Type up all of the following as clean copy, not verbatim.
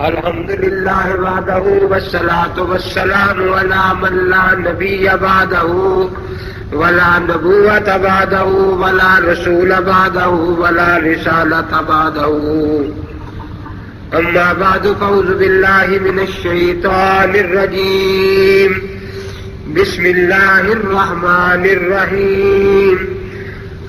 الحمد للہ وحدہ والصلاة والسلام علی من لا نبی بعدہ ولا نبوۃ بعدہ ولا رسول بعدہ ولا رسالۃ بعدہ اما بعد فاعوذ باللہ من الشیطان الرجیم بسم اللہ الرحمن الرحیم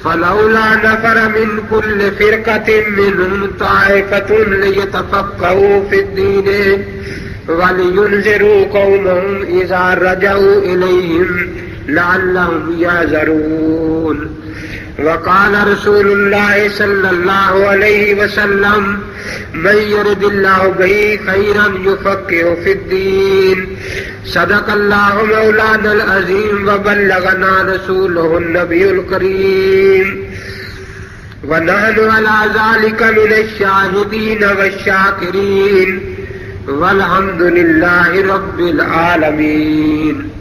فلولا نفر من كل فرقة منهم طائفة ليتفقهوا في الدين ولينذروا قومهم إذا رجعوا إليهم لعلهم يحذرون وقال رسول الله صلى الله عليه وسلم من يرد الله به خيرا يفقهه في الدين صدق الله مولانا العظيم وبلغنا رسوله النبي الكريم ونحن على ذلك من الشاهدين والشاكرين والحمد لله رب العالمين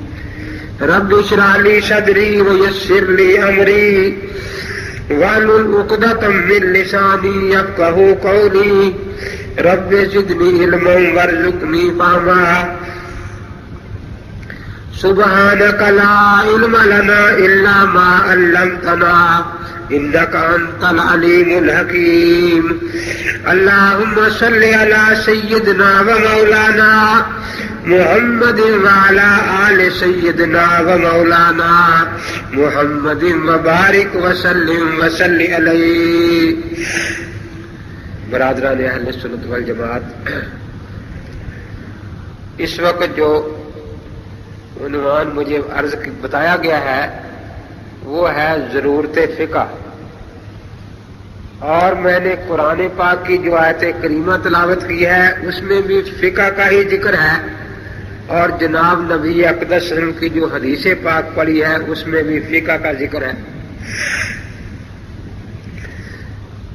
رب اشرح لي صدري ويسر لي أمري واحلل عقدة من لساني يفقهوا قولي رب زدني علما وارزقني فهما سبحانك لا علم لنا إلا ما علمتنا إنك أنت العليم الحكيم اللهم صل على سيدنا ومولانا محمد وعلى آل سيدنا ومولانا محمد وبارك وسلم وصل عليه. برادران اہل سنت والجماعت، اس وقت جو عنوان مجھے عرض بتایا گیا ہے وہ ہے ضرورت فقہ، اور میں نے قرآن پاک کی جو آیت کریمہ تلاوت کی ہے اس میں بھی فقہ کا ہی ذکر ہے، اور جناب نبی اقدس صلی اللہ علیہ وسلم کی جو حدیث پاک پڑھی ہے اس میں بھی فقہ کا ذکر ہے.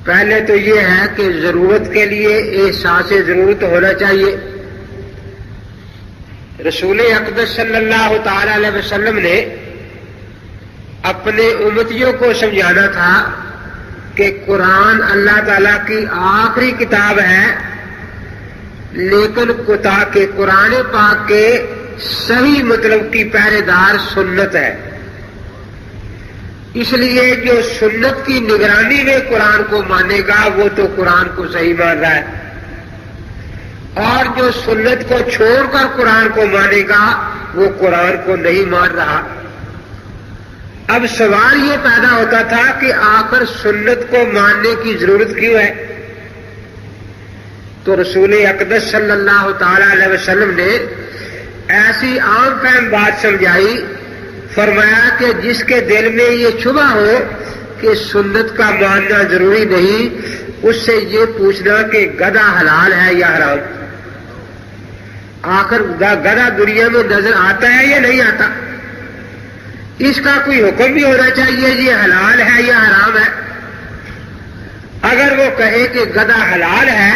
پہلے تو یہ ہے کہ ضرورت کے لیے احساس ضرورت ہونا چاہیے. رسول اقدس صلی اللہ تعالی علیہ وسلم نے اپنے امتیوں کو سمجھانا تھا کہ قرآن اللہ تعالیٰ کی آخری کتاب ہے، لیکن کہ قرآن پاک کے صحیح مطلب کی پہرے دار سنت ہے. اس لیے جو سنت کی نگرانی میں قرآن کو مانے گا وہ تو قرآن کو صحیح مان رہا ہے، اور جو سنت کو چھوڑ کر قرآن کو مانے گا وہ قرآن کو نہیں مان رہا. اب سوال یہ پیدا ہوتا تھا کہ آخر سنت کو ماننے کی ضرورت کیوں ہے؟ تو رسول اقدس صلی اللہ تعالی علیہ وسلم نے ایسی عام فہم بات سمجھائی، فرمایا کہ جس کے دل میں یہ شبہ ہو کہ سنت کا ماننا ضروری نہیں، اس سے یہ پوچھنا کہ گدھا حلال ہے یا حرام. آخر گدھا دنیا میں نظر آتا ہے یا نہیں آتا؟ اس کا کوئی حکم بھی ہونا چاہیے یہ حلال ہے یا حرام ہے. اگر وہ کہے کہ گدھا حلال ہے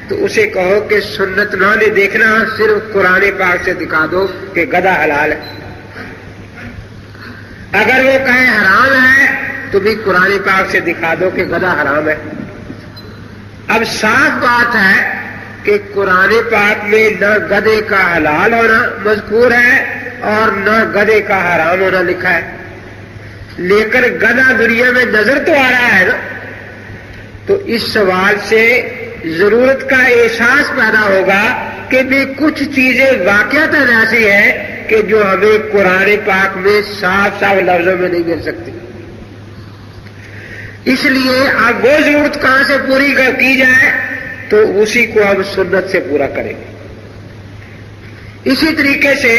تو اسے کہو کہ سنت نہ نے دیکھنا، صرف قرآن پاک سے دکھا دو کہ گدھا حلال ہے. اگر وہ کہے حرام ہے تو بھی قرآن پاک سے دکھا دو کہ گدھا حرام ہے. اب صاف بات ہے کہ قرآن پاک میں نہ گدھے کا حلال ہونا مذکور ہے اور نہ گدھے کا حرام ہونا لکھا ہے، لیکن گدھا دنیا میں نظر تو آ رہا ہے نا. تو اس سوال سے ضرورت کا احساس پیدا ہوگا کہ بھی کچھ چیزیں واقعات ایسی ہیں کہ جو ہمیں قرآن پاک میں صاف صاف لفظوں میں نہیں مل سکتی. اس لیے اب وہ ضرورت کہاں سے پوری کی جائے تو اسی کو ہم سنت سے پورا کریں گے. اسی طریقے سے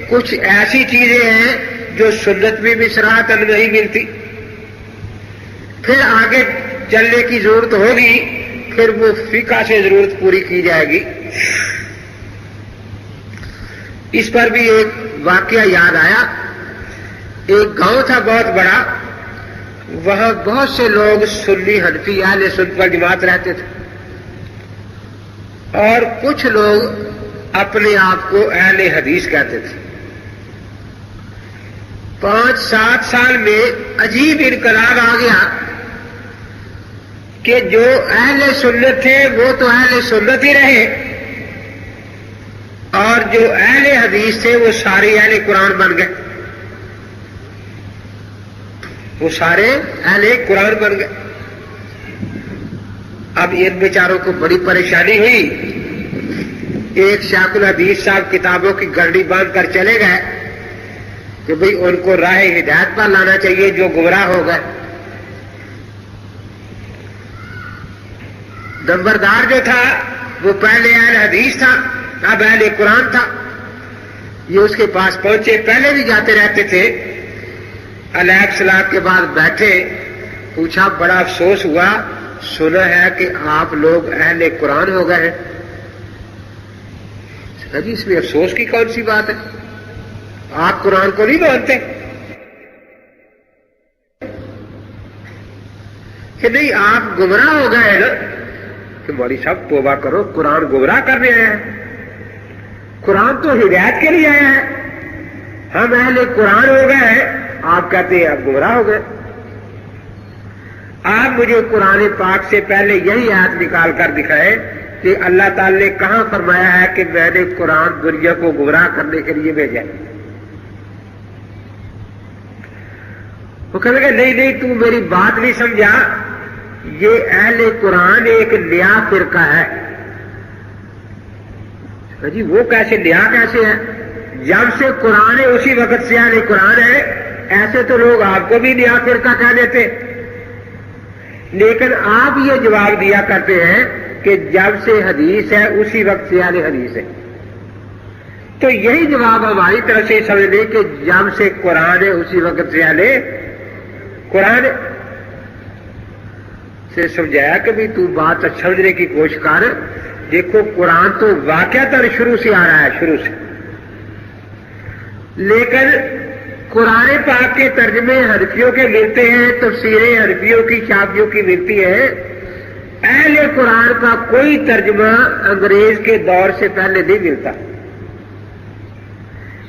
کچھ ایسی چیزیں ہیں جو سنت میں بھی صراحتاً نہیں ملتی، پھر آگے چلنے کی ضرورت ہوگی، پھر وہ فقہ سے ضرورت پوری کی جائے گی. اس پر بھی ایک واقعہ یاد آیا. ایک گاؤں تھا بہت بڑا، وہاں بہت سے لوگ سنی حنفی اہل سنت والجماعت رہتے تھے، اور کچھ لوگ اپنے آپ کو اہل حدیث کہتے تھے. 5-7 سال میں عجیب انقلاب آ گیا کہ جو اہل سنت تھے وہ تو اہل سنت ہی رہے، اور جو اہل حدیث تھے وہ سارے اہل قرآن بن گئے، وہ سارے اہل قرآن بن گئے۔ اب ان بیچاروں کو بڑی پریشانی ہوئی، ایک شیخ الحدیث صاحب کتابوں کی گرڈی باندھ کر چلے گئے کہ بھئی ان کو راہ ہدایت پر لانا چاہیے جو گمراہ ہو گئے۔ نمبردار جو تھا وہ پہلے اہل حدیث تھا، اب اہل قرآن تھا، یہ اس کے پاس پہنچے، پہلے بھی جاتے رہتے تھے، علیہ السلام کے بعد بیٹھے، پوچھا بڑا افسوس ہوا، سنا ہے کہ آپ لوگ اہل قرآن ہو گئے ہیں۔ جی اس میں افسوس کی کون سی بات ہے، آپ قرآن کو نہیں مانتے؟ کہ نہیں آپ گمراہ ہو گئے ہیں نا؟ کہ مولوی صاحب توبہ کرو، قرآن گمراہ کرنے آیا ہے، قرآن تو ہدایت کے لیے آیا ہے، ہم اہل قرآن ہو گئے ہیں، آپ کہتے ہیں آپ گمراہ ہو گئے۔ آپ مجھے قرآن پاک سے پہلے یہی آیت نکال کر دکھائیں کہ اللہ تعالی نے کہاں فرمایا ہے کہ میں نے قرآن دنیا کو گمراہ کرنے کے لیے بھیجا ہے؟ وہ کہنے لگے نہیں نہیں تو میری بات نہیں سمجھا، یہ اہل قرآن ایک نیا فرقہ ہے۔ جی وہ کیسے نیا کیسے ہے؟ جب سے قرآن ہے اسی وقت سے اہل قرآن ہے، ایسے تو لوگ آپ کو بھی نیا فرقہ کہہ دیتے، لیکن آپ یہ جواب دیا کرتے ہیں کہ جب سے حدیث ہے اسی وقت سے اہل حدیث ہے۔ تو یہی جواب ہماری طرف سے سمجھ لیں کہ جب سے قرآن ہے اسی وقت سے اہل قرآن ہے۔ سے سمجھایا کہ بھی تو بات سمجھنے کی کوشش کر، دیکھو قرآن تو واقعتاً شروع سے آ رہا ہے، شروع سے، لیکن قرآن پاک کے ترجمے حنفیوں کے ملتے ہیں، تفسیریں حنفیوں کی شافعیوں کی ملتی ہیں، اہل قرآن کا کوئی ترجمہ انگریز کے دور سے پہلے نہیں ملتا۔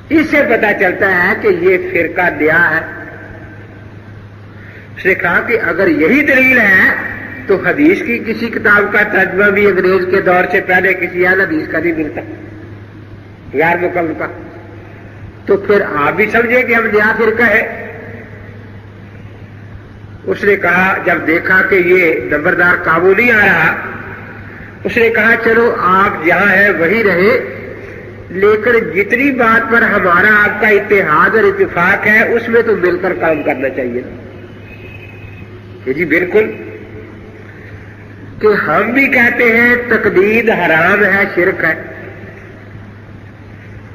اس سے پتہ چلتا ہے کہ یہ فرقہ نیا ہے۔ اس نے کہا کہ اگر یہی دلیل ہے تو حدیث کی کسی کتاب کا ترجمہ بھی انگریز کے دور سے پہلے کسی اہل حدیث کا نہیں ملتا، غیر مکمل کا، تو پھر آپ بھی سمجھے کہ ہم نیا فرقہ ہے۔ اس نے کہا جب دیکھا کہ یہ نمبردار قابو نہیں آ رہا، اس نے کہا چلو آپ جہاں ہیں وہی رہے، لیکن جتنی بات پر ہمارا آپ کا اتحاد اور اتفاق ہے اس میں تو مل کر کام کرنا چاہیے۔ جی بالکل، کہ ہم بھی کہتے ہیں تقلید حرام ہے، شرک ہے،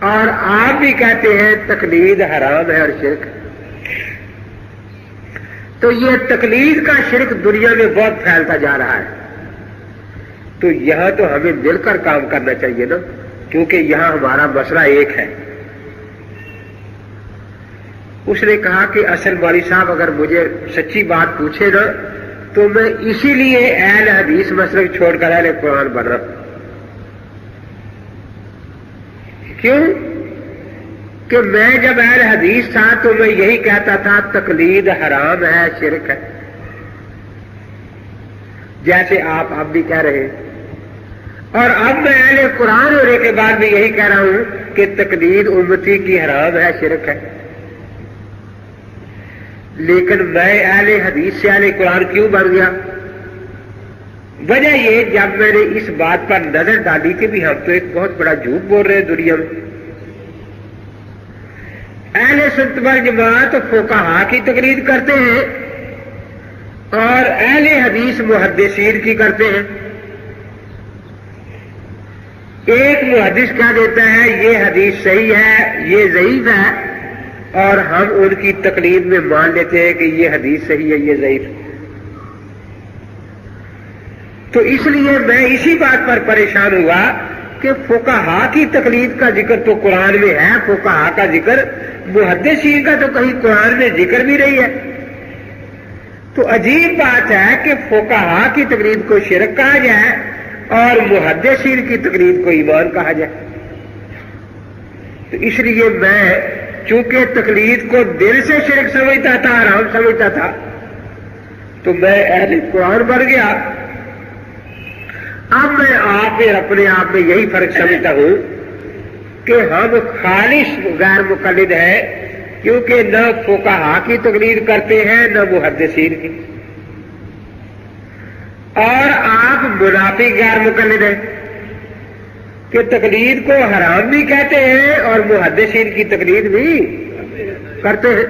اور آپ بھی کہتے ہیں تقلید حرام ہے اور شرک ہے۔ تو یہ تقلید کا شرک دنیا میں بہت پھیلتا جا رہا ہے، تو یہاں تو ہمیں مل کر کام کرنا چاہیے نا، کیونکہ یہاں ہمارا مسئلہ ایک ہے۔ اس نے کہا کہ اصل مولوی صاحب اگر مجھے سچی بات پوچھے نا تو میں اسی لیے اہل حدیث مسلک چھوڑ کر اہل قرآن بن رہا ہوں۔ کیوں؟ کہ میں جب اہل حدیث تھا تو میں یہی کہتا تھا تقلید حرام ہے، شرک ہے، جیسے آپ اب بھی کہہ رہے ہیں، اور اب میں اہل قرآن ہونے کے بعد بھی یہی کہہ رہا ہوں کہ تقلید امتی کی حرام ہے، شرک ہے۔ لیکن میں اہل حدیث سے اہل قرآن کیوں بن گیا؟ وجہ یہ جب میں نے اس بات پر نظر ڈالی کہ بھی ہم تو ایک بہت بڑا جھوٹ بول رہے ہیں دنیا میں۔ اہل سنت والجماعت فقہا کی تقلید کرتے ہیں اور اہل حدیث محدثین کی کرتے ہیں۔ ایک محدث کہہ دیتا ہے یہ حدیث صحیح ہے، یہ ضعیف ہے، اور ہم ان کی تقلید میں مان لیتے ہیں کہ یہ حدیث صحیح ہے، یہ ضعیف ہے۔ تو اس لیے میں اسی بات پر پریشان ہوا کہ فقہا کی تقلید کا ذکر تو قرآن میں ہے، فقہا کا ذکر، محدثین کا تو کہیں قرآن میں ذکر بھی نہیں ہے۔ تو عجیب بات ہے کہ فقہا کی تقلید کو شرک کہا جائے اور محدثین کی تقلید کو ایمان کہا جائے۔ تو اس لیے میں چونکہ تقلید کو دل سے شرک سمجھتا تھا، حرام سمجھتا تھا، تو میں اہل قرآن بن گیا۔ اب میں اپنے آپ میں یہی فرق سمجھتا ہوں کہ ہم خالص غیر مقلد ہیں، کیونکہ نہ فقہا کی تقلید کرتے ہیں نہ محدثین کی، اور آپ منافق غیر مقلد ہیں کہ تقلید کو حرام بھی کہتے ہیں اور محدثین کی تقلید بھی کرتے ہیں۔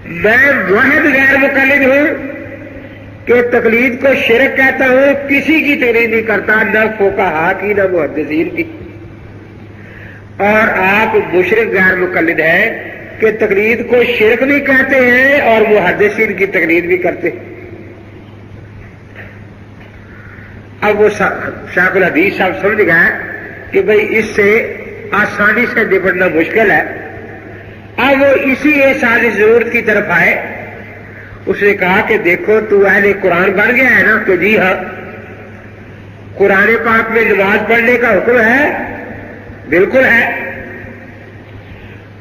میں واحد غیر مقلد ہوں کہ تقلید کو شرک کہتا ہوں، کسی کی تقلید نہیں کرتا، نہ فقہا کی نہ محدثین کی، اور آپ مشرک غیر مقلد ہیں کہ تقلید کو شرک بھی کہتے ہیں اور محدثین کی تقلید بھی کرتے ہیں۔ اب وہ شیخ الحدیث صاحب سمجھ گئے کہ بھئی اس سے آسانی سے نپٹنا مشکل ہے۔ اب وہ اسی احساس ضرورت کی طرف آئے۔ اس نے کہا کہ دیکھو تو اہل قرآن بن گیا ہے نا؟ کہ جی ہاں، قرآن پاک میں نماز پڑھنے کا حکم ہے، بالکل ہے۔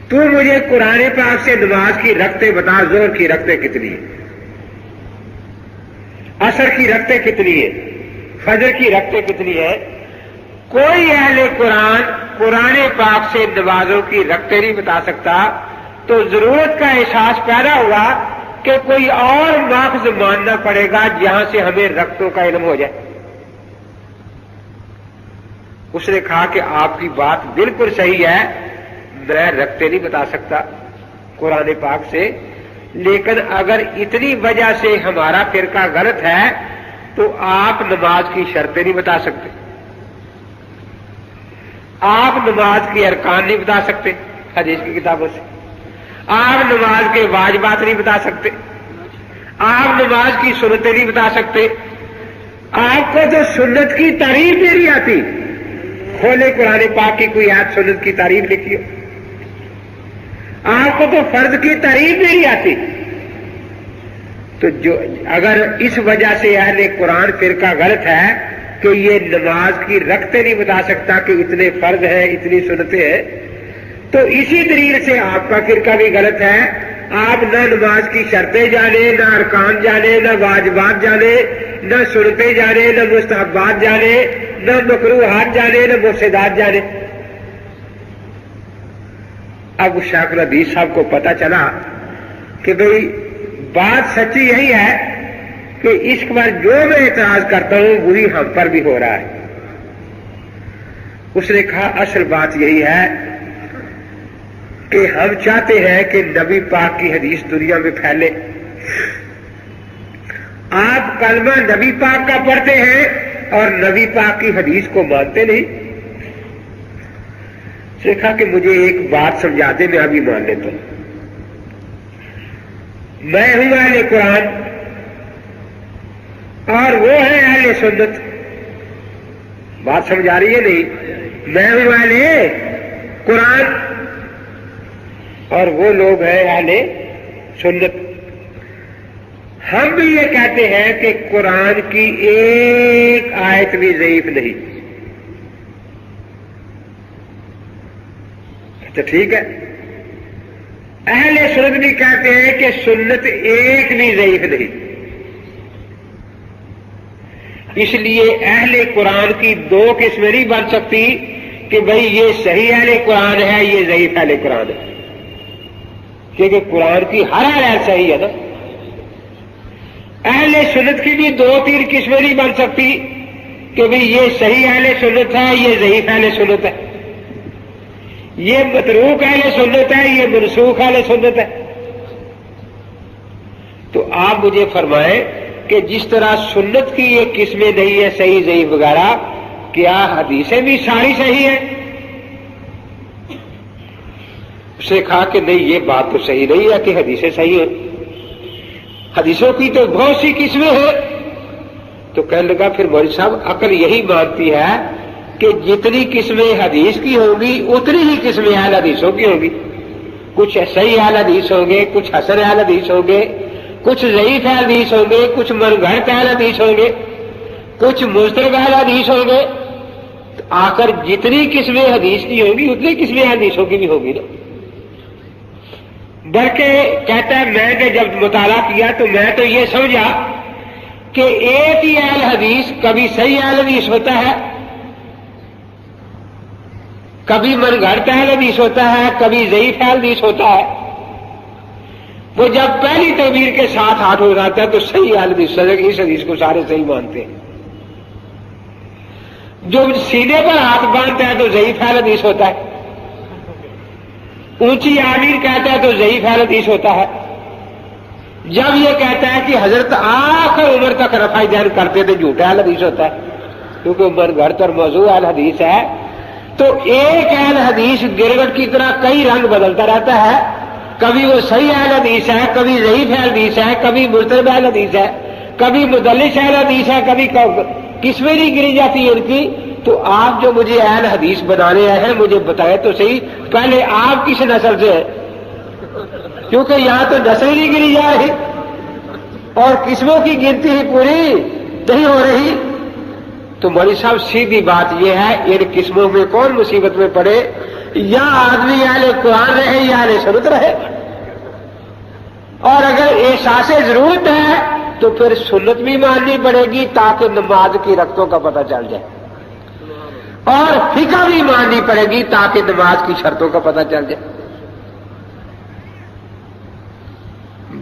تو مجھے قرآن پاک سے نماز کی رکعتیں بتا، ظہر کی رکعتیں کتنی ہیں، عصر کی رکعتیں کتنی ہیں، فجر کی رکعتیں کتنی ہیں؟ کوئی اہل قرآن پاک سے نمازوں کی رکعتیں نہیں بتا سکتا۔ تو ضرورت کا احساس پیدا ہوا کہ کوئی اور ماخذ ماننا پڑے گا جہاں سے ہمیں رکعتوں کا علم ہو جائے۔ اس نے کہا کہ آپ کی بات بالکل صحیح ہے، میں رکعتیں نہیں بتا سکتا قرآن پاک سے، لیکن اگر اتنی وجہ سے ہمارا فرقہ غلط ہے تو آپ نماز کی شرطیں نہیں بتا سکتے، آپ نماز کے ارکان نہیں بتا سکتے حدیث کی کتابوں سے، آپ نماز کے واجبات نہیں بتا سکتے، آپ نماز کی سنتیں نہیں بتا سکتے۔ آپ کو تو سنت کی تعریف بھی نہیں آتی، کھولے قرآن پاک کی کوئی آیت سنت کی تعریف لکھی ہو، آپ کو تو فرض کی تعریف بھی نہیں آتی۔ تو جو اگر اس وجہ سے اہل قرآن فرقہ غلط ہے کہ یہ نماز کی رکعتیں نہیں بتا سکتا کہ اتنے فرض ہیں اتنی سنتیں ہیں، تو اسی دلیل سے آپ کا فرقہ بھی غلط ہے۔ آپ نہ نماز کی شرطیں جانے، نہ ارکان جانے، نہ واجبات جانے، نہ سنتیں جانے، نہ مستحبات جانے، نہ مکروہات جانے، نہ مفسدات جانے۔ اب شیخ الحدیث صاحب کو پتا چلا کہ بھئی بات سچی یہی ہے کہ اس پر جو میں اعتراض کرتا ہوں وہی ہم پر بھی ہو رہا ہے۔ اس نے کہا اصل بات یہی ہے کہ ہم چاہتے ہیں کہ نبی پاک کی حدیث دنیا میں پھیلے۔ آپ کلمہ نبی پاک کا پڑھتے ہیں اور نبی پاک کی حدیث کو مانتے نہیں۔ اس نے کہا کہ مجھے ایک بات سمجھا دے، میں ابھی مان لیتا ہوں۔ میں ہوں اہل قرآن اور وہ ہے اہل سنت، بات سمجھا رہی ہے نہیں؟ میں ہوں اہل قرآن اور وہ لوگ ہیں اہل سنت۔ ہم بھی یہ کہتے ہیں کہ قرآن کی ایک آیت بھی ضعیف نہیں۔ تو ٹھیک ہے، اہل سنت بھی کہتے ہیں کہ سنت ایک بھی ضعیف نہیں۔ اس لیے اہل قرآن کی دو قسمیں نہیں بن سکتی کہ بھئی یہ صحیح اہل قرآن ہے، یہ ضعیف اہل قرآن ہے، کیونکہ قرآن کی ہر آیت صحیح ہے نا۔ اہل سنت کی بھی دو تین قسمیں نہیں بن سکتی کہ بھئی یہ صحیح اہل سنت ہے، یہ ضعیف اہل سنت ہے، یہ متروک اہل سنت ہے، یہ منسوخ اہل سنت ہے۔ تو آپ مجھے فرمائیں کہ جس طرح سنت کی یہ قسمیں نہیں ہے صحیح ضعیف وغیرہ، کیا حدیثیں بھی ساری صحیح ہیں؟ اس نے کہا کہ نہیں، یہ بات تو صحیح نہیں ہے کہ حدیثیں صحیح ہیں، حدیثوں کی تو بہت سی قسمیں ہیں۔ تو کہنے لگا پھر مولوی صاحب عقل یہی مانتی ہے کہ جتنی قسمیں حدیث کی ہوں گی اتنی ہی قسمیں اہل حدیثوں کی ہوں گی۔ کچھ صحیح اہل حدیث ہوں گے، کچھ حسن اہل حدیث ہوں گے، کچھ ضعیف اہل حدیث ہوں گے، کچھ منگھڑت اہل حدیث ہوں گے، کچھ مضطرب اہل حدیث ہوں گے۔ آخر جتنی قسمیں حدیث کی ہوں گی اتنی قسمیں حدیثوں کی بھی ہوگی نا۔ بلکہ کہتا ہے میں نے جب مطالعہ کیا تو میں تو یہ سمجھا کہ ایک ہی اہل حدیث کبھی صحیح اہل حدیث ہوتا ہے کبھی من گھڑت اہل حدیث ہوتا ہے، کبھی ضعیف اہل حدیث ہوتا ہے. وہ جب پہلی تعبیر کے ساتھ ہاتھ ہو جاتا ہے تو صحیح اہل حدیث، اس حدیث کو سارے صحیح مانتے ہیں. جو سینے پر ہاتھ باندھتا ہے تو ضعیف اہل حدیث ہوتا ہے، اونچی آمین کہتا ہے تو ضعیف اہل حدیث ہوتا ہے. جب یہ کہتا ہے کہ حضرت آخر عمر تک رفع دین کرتے تھے، جھوٹا اہل حدیث ہوتا ہے، کیونکہ عمر گھڑت اور موضوع اہل حدیث ہے. تو ایک اہل حدیث گرگٹ کی طرح کئی رنگ بدلتا رہتا ہے. کبھی وہ صحیح اہل حدیث ہے، کبھی ضعیف اہل حدیث ہے، کبھی مضطرب اہل حدیث ہے، کبھی مدلس اہل حدیث ہے، کبھی قسمیں نہیں گری جاتی ان کی. تو آپ جو مجھے اہل حدیث بنانے ہیں مجھے بتائے تو صحیح، پہلے آپ کس نسل سے ہیں؟ کیونکہ یہاں تو نسل نہیں گری جا رہی اور قسموں کی گنتی ہی پوری نہیں ہو رہی. تو مولوی صاحب سیدھی بات یہ ہے، ان قسموں میں کون مصیبت میں پڑے؟ یا آدمی اہل قرآن رہے یا اہل سنت رہے. اور اگر احساس ضرورت ہے تو پھر سنت بھی ماننی پڑے گی تاکہ نماز کی رکعتوں کا پتہ چل جائے، اور فقہ بھی ماننی پڑے گی تاکہ نماز کی شرطوں کا پتہ چل جائے.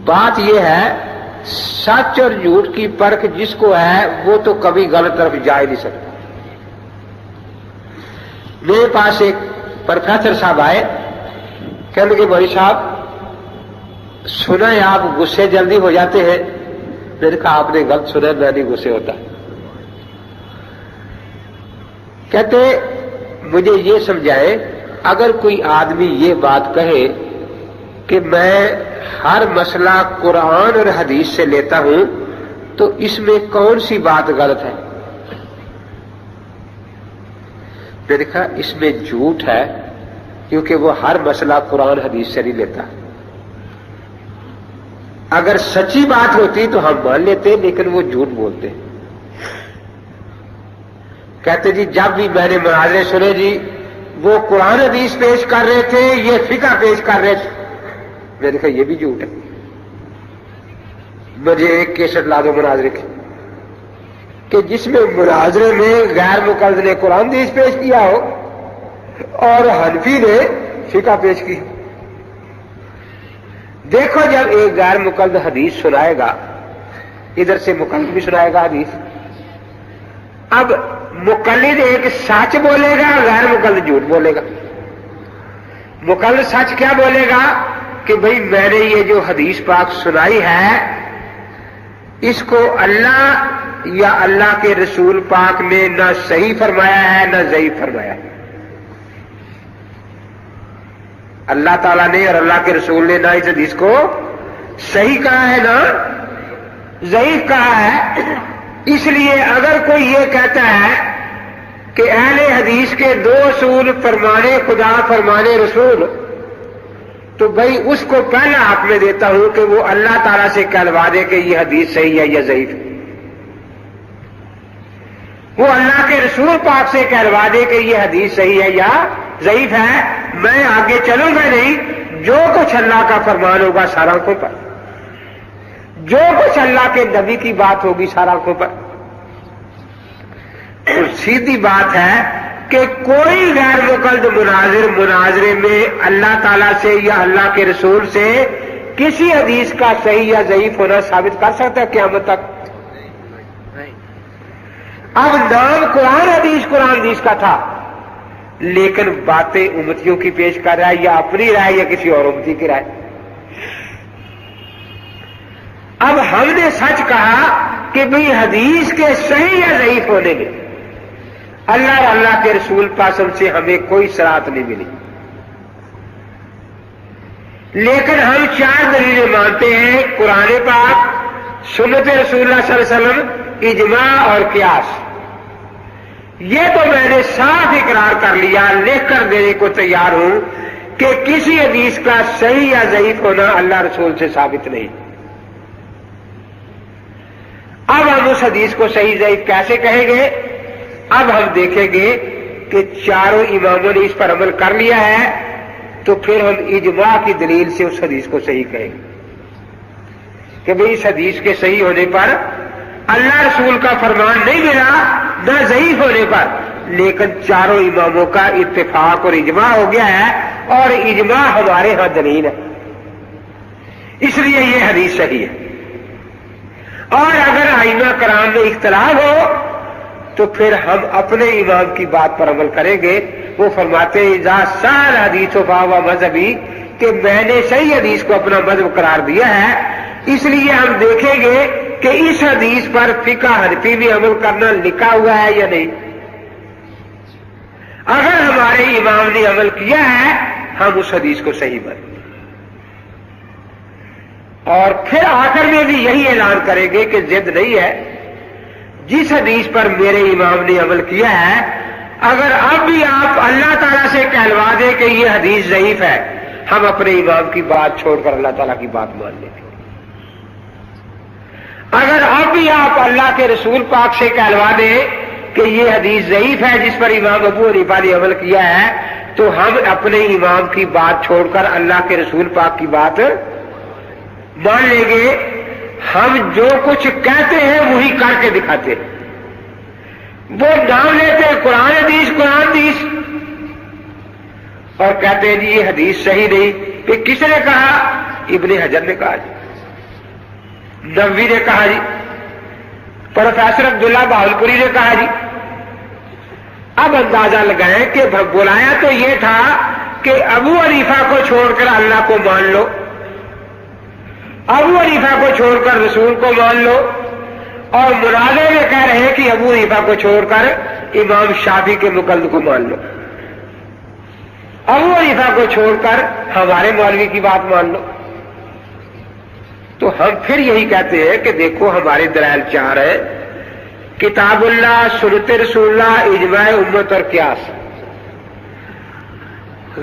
بات یہ ہے، سچ اور جھوٹ کی پرکھ جس کو ہے وہ تو کبھی غلط طرف جا ہی نہیں سکتا. میرے پاس ایک پروفیسر صاحب آئے، کہنے لگے مولوی صاحب سنا ہے آپ غصے جلدی ہو جاتے ہیں. میں نے کہا آپ نے غلط سنا، میں نہیں غصے ہوتا. کہتے مجھے یہ سمجھائے، اگر کوئی آدمی یہ بات کہے کہ میں ہر مسئلہ قرآن اور حدیث سے لیتا ہوں تو اس میں کون سی بات غلط ہے؟ میں نے کہا اس میں جھوٹ ہے، کیونکہ وہ ہر مسئلہ قرآن حدیث سے نہیں لیتا. اگر سچی بات ہوتی تو ہم مان لیتے، لیکن وہ جھوٹ بولتے. کہتے جی جب بھی میں نے مناظرے سنے جی وہ قرآن حدیث پیش کر رہے تھے، یہ فقہ پیش کر رہے تھے. میں نے کہا یہ بھی جھوٹ ہے. مجھے ایک کیسٹ لا دو مناظرے کی کہ جس میں مناظرے میں غیر مقلد نے قرآن حدیث پیش کیا ہو اور حنفی نے فقہ پیش کی. دیکھو جب ایک غیر مقلد حدیث سنائے گا، ادھر سے مقلد بھی سنائے گا حدیث. اب مقلد ایک سچ بولے گا، غیر مقلد جھوٹ بولے گا. مقلد سچ کیا بولے گا کہ بھئی میں نے یہ جو حدیث پاک سنائی ہے اس کو اللہ یا اللہ کے رسول پاک نے نہ صحیح فرمایا ہے نہ ضعیف فرمایا ہے. اللہ تعالیٰ نے اور اللہ کے رسول نے نہ اس حدیث کو صحیح کہا ہے نہ ضعیف کہا ہے. اس لیے اگر کوئی یہ کہتا ہے کہ اہل حدیث کے دو اصول فرمانے خدا فرمانے رسول، تو بھائی اس کو پہلا حق میں دیتا ہوں کہ وہ اللہ تعالیٰ سے کہلوا دے کہ یہ حدیث صحیح ہے یا ضعیف ہے. وہ اللہ کے رسول پاک سے کہلوا دے کہ یہ حدیث صحیح ہے یا ضعیف ہے. میں آگے چلوں گا نہیں، جو کچھ اللہ کا فرمان ہوگا سارا آنکھوں پر، جو کچھ اللہ کے نبی کی بات ہوگی سارا آنکھوں پر. سیدھی بات ہے کہ کوئی غیر مقلد مناظرے میں اللہ تعالیٰ سے یا اللہ کے رسول سے کسی حدیث کا صحیح یا ضعیف ہونا ثابت کر سکتا ہے قیامت تک؟ اب نام قرآن حدیث کا تھا، لیکن باتیں امتیوں کی پیش کر رہا ہے یا اپنی رائے یا کسی اور امتی کی رائے. اب ہم نے سچ کہا کہ بھئی حدیث کے صحیح یا ضعیف ہونے میں اللہ اور اللہ کے رسول پاسم سے ہمیں کوئی صراحت نہیں ملی، لیکن ہم 4 دلیلیں مانتے ہیں: قرآن پاک، سنت رسول اللہ صلی اللہ علیہ وسلم، اجماع اور قیاس. یہ تو میں نے صاف اقرار کر لیا، لکھ کر دینے کو تیار ہوں کہ کسی حدیث کا صحیح یا ضعیف ہونا اللہ رسول سے ثابت نہیں. اب ہم اس حدیث کو صحیح ضعیف کیسے کہیں گے؟ اب ہم دیکھیں گے کہ چاروں اماموں نے اس پر عمل کر لیا ہے، تو پھر ہم اجماع کی دلیل سے اس حدیث کو صحیح کہیں گے کہ بھئی اس حدیث کے صحیح ہونے پر اللہ رسول کا فرمان نہیں ملا، نہ ضعیف ہونے پر لیکن چاروں اماموں کا اتفاق اور اجماع ہو گیا ہے، اور اجماع ہمارے ہاں دلیل ہے، اس لیے یہ حدیث صحیح ہے۔ اور اگر ائمہ کرام میں اختلاف ہو تو پھر ہم اپنے امام کی بات پر عمل کریں گے۔ وہ فرماتے ہیں اذا صح حدیث فہو مذہبی، کہ میں نے صحیح حدیث کو اپنا مذہب قرار دیا ہے، اس لیے ہم دیکھیں گے کہ اس حدیث پر فقہ حنفی میں عمل کرنا لکھا ہوا ہے یا نہیں۔ اگر ہمارے امام نے عمل کیا ہے ہم اس حدیث کو صحیح مانیں گے، اور پھر آخر میں بھی یہی اعلان کریں گے کہ ضد نہیں ہے، جس حدیث پر میرے امام نے عمل کیا ہے اگر اب بھی آپ اللہ تعالیٰ سے کہلوا دیں کہ یہ حدیث ضعیف ہے، ہم اپنے امام کی بات چھوڑ کر اللہ تعالیٰ کی بات مان لیں گے۔ اگر اب بھی آپ اللہ کے رسول پاک سے کہلوا دیں کہ یہ حدیث ضعیف ہے جس پر امام ابو حنیفہ نے عمل کیا ہے، تو ہم اپنے امام کی بات چھوڑ کر اللہ کے رسول پاک کی بات مان لیں گے۔ ہم جو کچھ کہتے ہیں وہی کر کے دکھاتے ہیں۔ وہ نام لیتے ہیں قرآن حدیث قرآن حدیث، اور کہتے ہیں جی یہ حدیث صحیح نہیں۔ پھر کس نے کہا؟ ابن حجر نے کہا جی، نووی نے کہا جی، پروفیسر عبداللہ بہاولپوری نے کہا جی۔ اب اندازہ لگائیں کہ بلایا تو یہ تھا کہ ابو حنیفہ کو چھوڑ کر اللہ کو مان لو، ابو حنیفہ کو چھوڑ کر رسول کو مان لو، اور مناظرے میں کہہ رہے ہیں کہ ابو حنیفہ کو چھوڑ کر امام شافعی کے مقلد کو مان لو، ابو حنیفہ کو چھوڑ کر ہمارے مولوی کی بات مان لو۔ تو ہم پھر یہی کہتے ہیں کہ دیکھو ہمارے دلائل چار ہیں، کتاب اللہ، سنت رسول اللہ، اجماع امت اور قیاس۔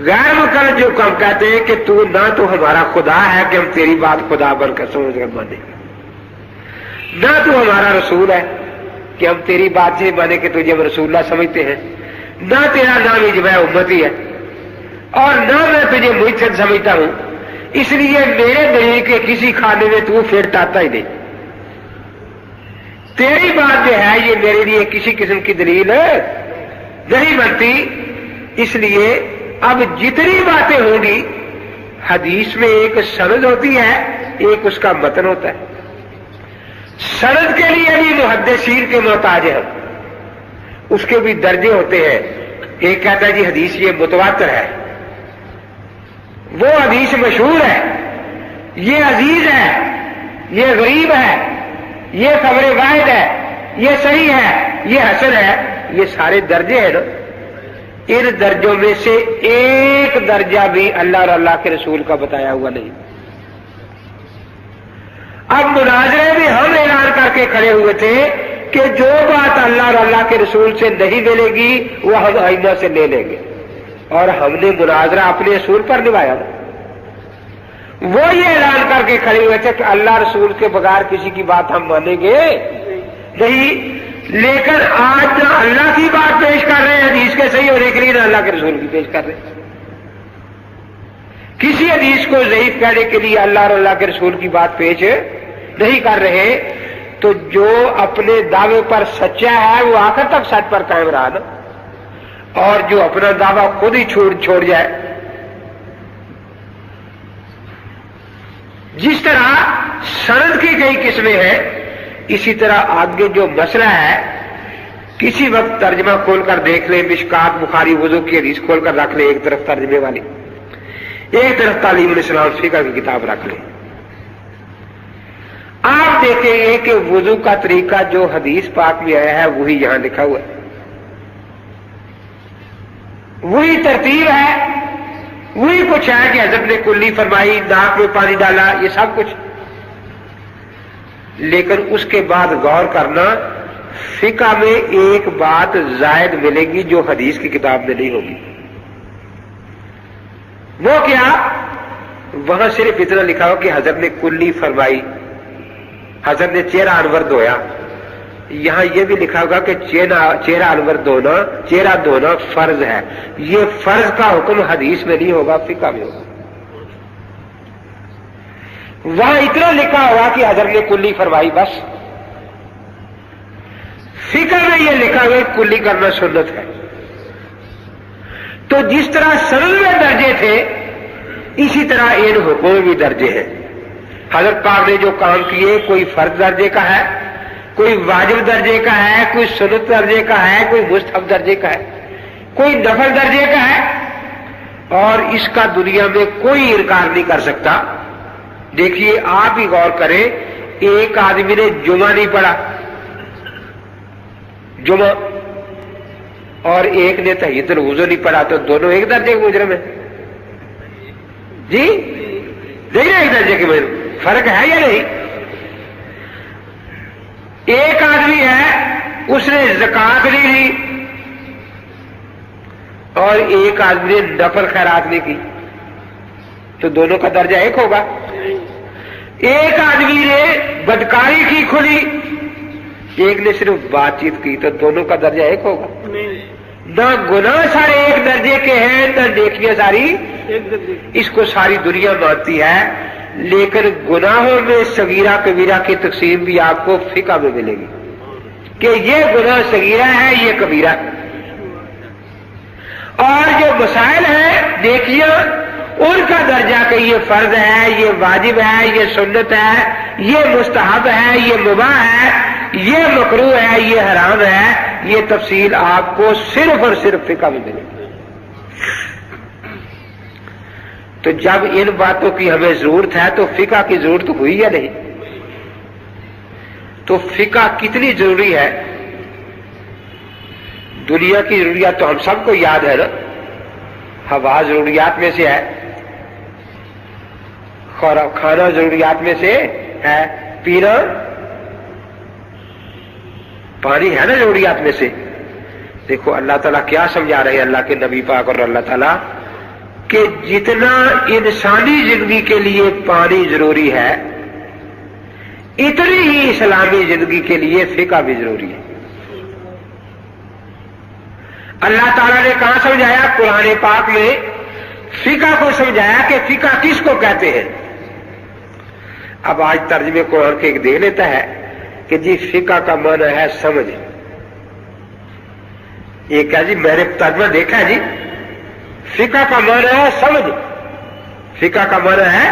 غیر مقلد جو ہم کہتے ہیں کہ تو نہ تو ہمارا خدا ہے کہ ہم تیری بات خدا بن کر سمجھ کر مانیں، نہ تو ہمارا رسول ہے کہ ہم تیری بات سے مانے کہ تجھے ہم رسول اللہ سمجھتے ہیں، نہ تیرا نام اجماع امتی ہے، اور نہ میں تجھے مجتہد سمجھتا ہوں، اس لیے میرے دلیل کے کسی کھانے میں تو پھر آتا ہی نہیں۔ تیری بات جو ہے یہ میرے لیے کسی قسم کی دلیل نہیں بنتی۔ اس لیے اب جتنی باتیں ہوں گی، حدیث میں ایک سند ہوتی ہے، ایک اس کا متن ہوتا ہے۔ سند کے لیے بھی محدثین کے محتاج ہیں، اس کے بھی درجے ہوتے ہیں۔ ایک کہتا ہے جی حدیث یہ متواتر ہے، وہ حدیث مشہور ہے، یہ عزیز ہے، یہ غریب ہے، یہ خبر واحد ہے، یہ صحیح ہے، یہ حسن ہے۔ یہ سارے درجے ہیں نا، ان درجوں میں سے ایک درجہ بھی اللہ اور اللہ کے رسول کا بتایا ہوا نہیں۔ اب مناظرے میں ہم اعلان کر کے کھڑے ہوئے تھے کہ جو بات اللہ اور اللہ کے رسول سے نہیں ملے گی وہ ہم ائمہ سے لے لیں گے، اور ہم نے مناظرہ اپنے اصول پر نبھایا۔ وہ یہ اعلان کر کے کھڑے ہوئے تھے کہ اللہ رسول کے بغیر کسی کی بات ہم مانیں گے نہیں، لیکن آج نہ اللہ کی بات پیش کر رہے ہیں حدیث کے صحیح ہونے کے لیے، نہ اللہ کے رسول کی پیش کر رہے ہیں۔ کسی حدیث کو ضعیف کہنے کے لیے اللہ اور اللہ کے رسول کی بات پیش نہیں کر رہے، تو جو اپنے دعوے پر سچا ہے وہ آخر تک سچ پر قائم رہا نا، اور جو اپنا دعویٰ خود ہی چھوڑ جائے۔ جس طرح سند کی کئی قسمیں ہیں، اسی طرح آگے جو مسئلہ ہے، کسی وقت ترجمہ کھول کر دیکھ لیں، مشکات بخاری وضو کی حدیث کھول کر رکھ لیں ایک طرف ترجمے والی، ایک طرف تعلیم الاسلام فقہ کی کتاب رکھ لیں، آپ دیکھیں گے کہ وضو کا طریقہ جو حدیث پاک میں آیا ہے وہی یہاں لکھا ہوا ہے، وہی ترتیب ہے، وہی کچھ ہے کہ حضرت نے کلی فرمائی، ناک میں پانی ڈالا، یہ سب کچھ۔ لیکن اس کے بعد غور کرنا، فقہ میں ایک بات زائد ملے گی جو حدیث کی کتاب میں نہیں ہوگی۔ وہ کیا؟ وہاں صرف اتنا لکھا ہو کہ حضرت نے کلی فرمائی، حضرت نے چہرہ انور دھویا۔ یہاں یہ بھی لکھا ہوگا کہ چہرہ انور دھونا، چہرہ دھونا فرض ہے۔ یہ فرض کا حکم حدیث میں نہیں ہوگا، فقہ میں ہوگا۔ وہاں اتنا لکھا ہوا کہ حضرت نے کلی فرمائی، بس۔ فقہ میں یہ لکھا ہوا کہ کلی کرنا سنت ہے۔ تو جس طرح سند میں درجے تھے اسی طرح ان حکم بھی درجے ہیں. حضرت پاک نے جو کام کیے کوئی فرض درجے کا ہے، کوئی واجب درجے کا ہے، کوئی سنت درجے کا ہے، کوئی مستحب درجے کا ہے، کوئی نفل درجے کا ہے، اور اس کا دنیا میں کوئی انکار نہیں کر سکتا. دیکھیے آپ ہی غور کریں، ایک آدمی نے جمعہ نہیں پڑھا، جمعہ، اور ایک نے تحیۃ الوضو نہیں پڑھا، تو دونوں ایک درجے کے مجرم ہیں جی؟ دیکھیں ایک درجے کے مجرم، فرق ہے یا نہیں؟ ایک آدمی ہے اس نے زکات نہیں لی اور ایک آدمی نے نفل خیرات نہیں کی، تو دونوں کا درجہ ایک ہوگا. ایک آدمی نے بدکاری کی کھلی، ایک نے صرف بات چیت کی، تو دونوں کا درجہ ایک ہوگا. نہ گناہ سارے ایک درجے کے ہیں، نہ نیکیاں ساری ایک درجے. اس کو ساری دنیا مانتی ہے، لیکن گناہوں میں صغیرہ کبیرہ کی تقسیم بھی آپ کو فقہ میں ملے گی کہ یہ گناہ صغیرہ ہے، یہ کبیرہ. اور جو مسائل ہیں نیکیاں، ان کا درجہ کہ یہ فرض ہے، یہ واجب ہے، یہ سنت ہے، یہ مستحب ہے، یہ مباح ہے، یہ مکروہ ہے، یہ حرام ہے، یہ تفصیل آپ کو صرف اور صرف فقہ میں ملے گی. تو جب ان باتوں کی ہمیں ضرورت ہے تو فقہ کی ضرورت ہوئی یا نہیں؟ تو فقہ کتنی ضروری ہے؟ دنیا کی ضروریات تو ہم سب کو یاد ہے نا، ہوا ضروریات میں سے ہے، کھانا ضروریات میں سے ہے، پینا، پانی ہے نا ضروریات میں سے. دیکھو اللہ تعالیٰ کیا سمجھا رہے ہیں اللہ کے نبی پاک اور اللہ تعالیٰ کہ جتنا انسانی زندگی کے لیے پانی ضروری ہے اتنی ہی اسلامی زندگی کے لیے فقہ بھی ضروری ہے. اللہ تعالیٰ نے کہاں سمجھایا؟ قرآن پاک میں فقہ کو سمجھایا کہ فقہ کس کو کہتے ہیں. اب آج ترجمے قرآن کے ایک دیکھ لیتا ہے کہ جی فقہ کا معنی ہے سمجھ. یہ کیا جی؟ میں نے ترجمہ دیکھا ہے جی، فقہ کا معنی ہے سمجھ، فقہ کا معنی ہے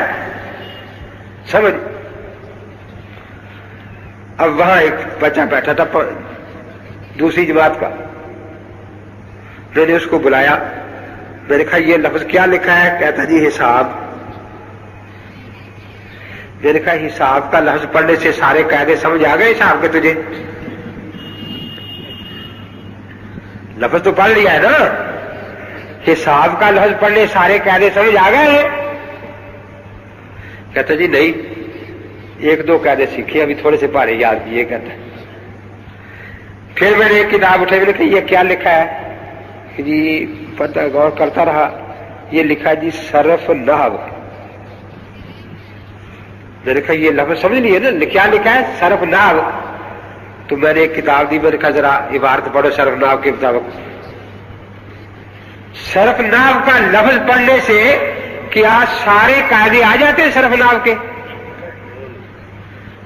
سمجھ. اب وہاں ایک بچہ بیٹھا تھا دوسری جماعت کا، میں نے اس کو بلایا، میں نے کہا یہ لفظ کیا لکھا ہے؟ کہتا جی حساب. میں نے کہا حساب کا لفظ پڑھنے سے سارے قاعدے سمجھ آ گئے حساب کے تجھے؟ لفظ تو پڑھ لیا ہے نا، حساب کا لفظ پڑھنے سارے قاعدے سمجھ آ گئے ہیں؟ کہتا جی نہیں، ایک دو قاعدے سیکھے، ابھی تھوڑے سے پارے یاد کیے. کہتا ہے پھر میں نے ایک کتاب اٹھائی، میں نے کہا یہ کیا لکھا ہے؟ جی پتہ غور کرتا رہا، یہ لکھا جی صرف نحو. میں نے کہا یہ لفظ سمجھ لیے نا کیا لکھا ہے؟ صرف نحو. تو میں نے ایک کتاب دی، میں نے کہا ذرا عبارت پڑھو صرف نحو کے مطابق. صرف نحو کا لفظ پڑھنے سے کیا سارے قاعدے آ جاتے ہیں صرف نحو کے؟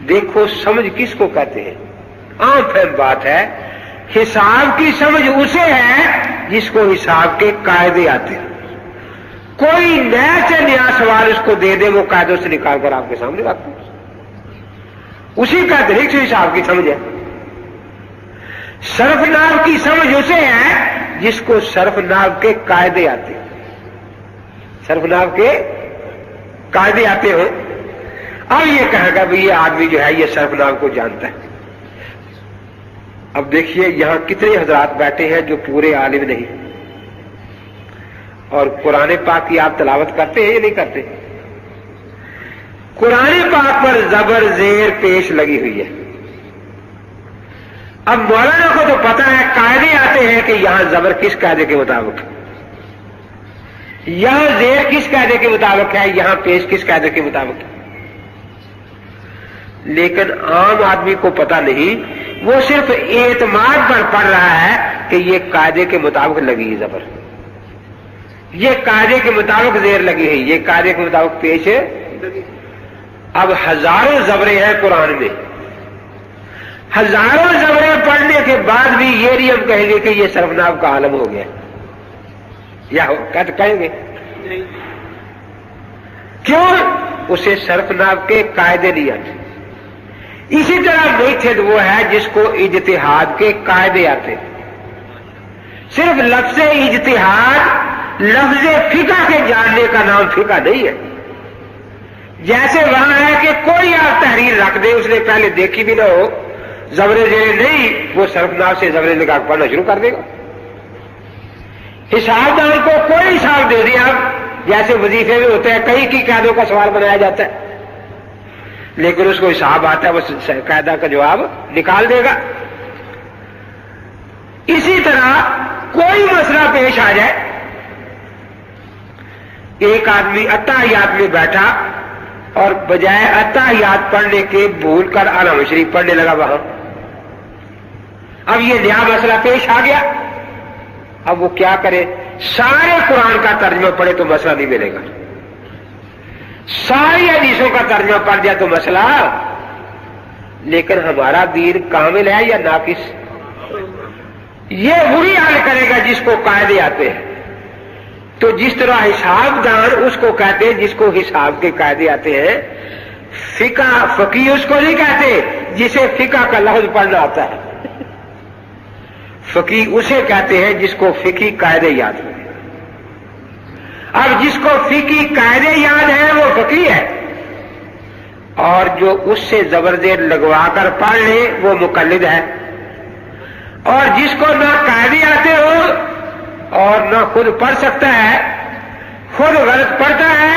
دیکھو سمجھ کس کو کہتے ہیں؟ عام فہم بات ہے، حساب کی سمجھ اسے ہے جس کو حساب کے قاعدے آتے ہیں. کوئی نیا سے نیا سوال اس کو دے دے، وہ قاعدوں سے نکال کر آپ کے سامنے رکھتے ہیں، اسی کا طریق سے حساب کی سمجھ ہے. صرف نحو کی سمجھ اسے ہے جس کو صرف نحو کے قاعدے آتے ہیں، صرف نحو کے قاعدے آتے ہو. اب یہ کہے گا بھئی یہ آدمی جو ہے یہ صرف نحو کو جانتا ہے. اب دیکھیے یہاں کتنے حضرات بیٹھے ہیں جو پورے عالم نہیں، اور قرآن پاک کی آپ تلاوت کرتے ہیں یا نہیں کرتے؟ قرآن پاک پر زبر زیر پیش لگی ہوئی ہے. اب مولانا کو تو پتا ہے قاعدے آتے ہیں کہ یہاں زبر کس قاعدے کے مطابق، یہاں زیر کس قاعدے کے مطابق ہے، یہاں پیش کس قاعدے کے مطابق ہے. لیکن عام آدمی کو پتا نہیں، وہ صرف اعتماد پر پڑھ رہا ہے کہ یہ قاعدے کے مطابق لگی ہے زبر، یہ قاعدے کے مطابق زیر لگی ہے، یہ قاعدے کے مطابق پیش ہے. اب ہزاروں زبریں ہیں قرآن میں، ہزاروں زبریں پڑھنے کے بعد بھی یہ نہیں ہم کہیں گے کہ یہ صرف نحو کا عالم ہو گیا. یا کہیں گے؟ کیوں؟ اسے صرف ناف کے قاعدے نہیں آتے. اسی طرح مجتہد وہ ہے جس کو اجتہاد کے قاعدے آتے. صرف لفظ اجتہاد لفظ فقہ کے جاننے کا نام فقہ نہیں ہے. جیسے وہاں ہے کہ کوئی آپ تحریر رکھ دے، اس نے پہلے دیکھی بھی نہ ہو، زبر زیر نہیں، وہ صرف ناف سے زبر نگاہ پڑھنا شروع کر دے گا. حساب دان کو کوئی حساب دے دیا آپ، جیسے وظیفے میں ہوتے ہیں کئی کی قاعدوں کا سوال بنایا جاتا ہے، لیکن اس کو حساب آتا ہے، وہ قاعدہ کا جواب نکال دے گا. اسی طرح کوئی مسئلہ پیش آ جائے، ایک آدمی اتحیات میں بیٹھا اور بجائے اتحیات پڑھنے کے بھول کر اعلیٰ شریف پڑھنے لگا وہاں. اب یہ نیا مسئلہ پیش آ گیا، اب وہ کیا کرے؟ سارے قرآن کا ترجمہ پڑھے تو مسئلہ نہیں ملے گا، ساری حدیثوں کا ترجمہ پڑھ دیا تو مسئلہ. لیکن ہمارا دین کامل ہے یا ناقص؟ یہ وہی حل کرے گا جس کو قاعدے آتے ہیں. تو جس طرح حساب دان اس کو کہتے ہیں جس کو حساب کے قاعدے آتے ہیں، فقیہ اس کو نہیں کہتے جسے فقہ کا لفظ پڑھنا آتا ہے. فقیہ اسے کہتے ہیں جس کو فقہی قاعدے یاد ہیں. اب جس کو فقہی قاعدے یاد ہیں وہ فقیہ ہے، اور جو اس سے زبر زیر لگوا کر پڑھ لے وہ مقلد ہے. اور جس کو نہ قاعدے آتے ہو اور نہ خود پڑھ سکتا ہے، خود غلط پڑھتا ہے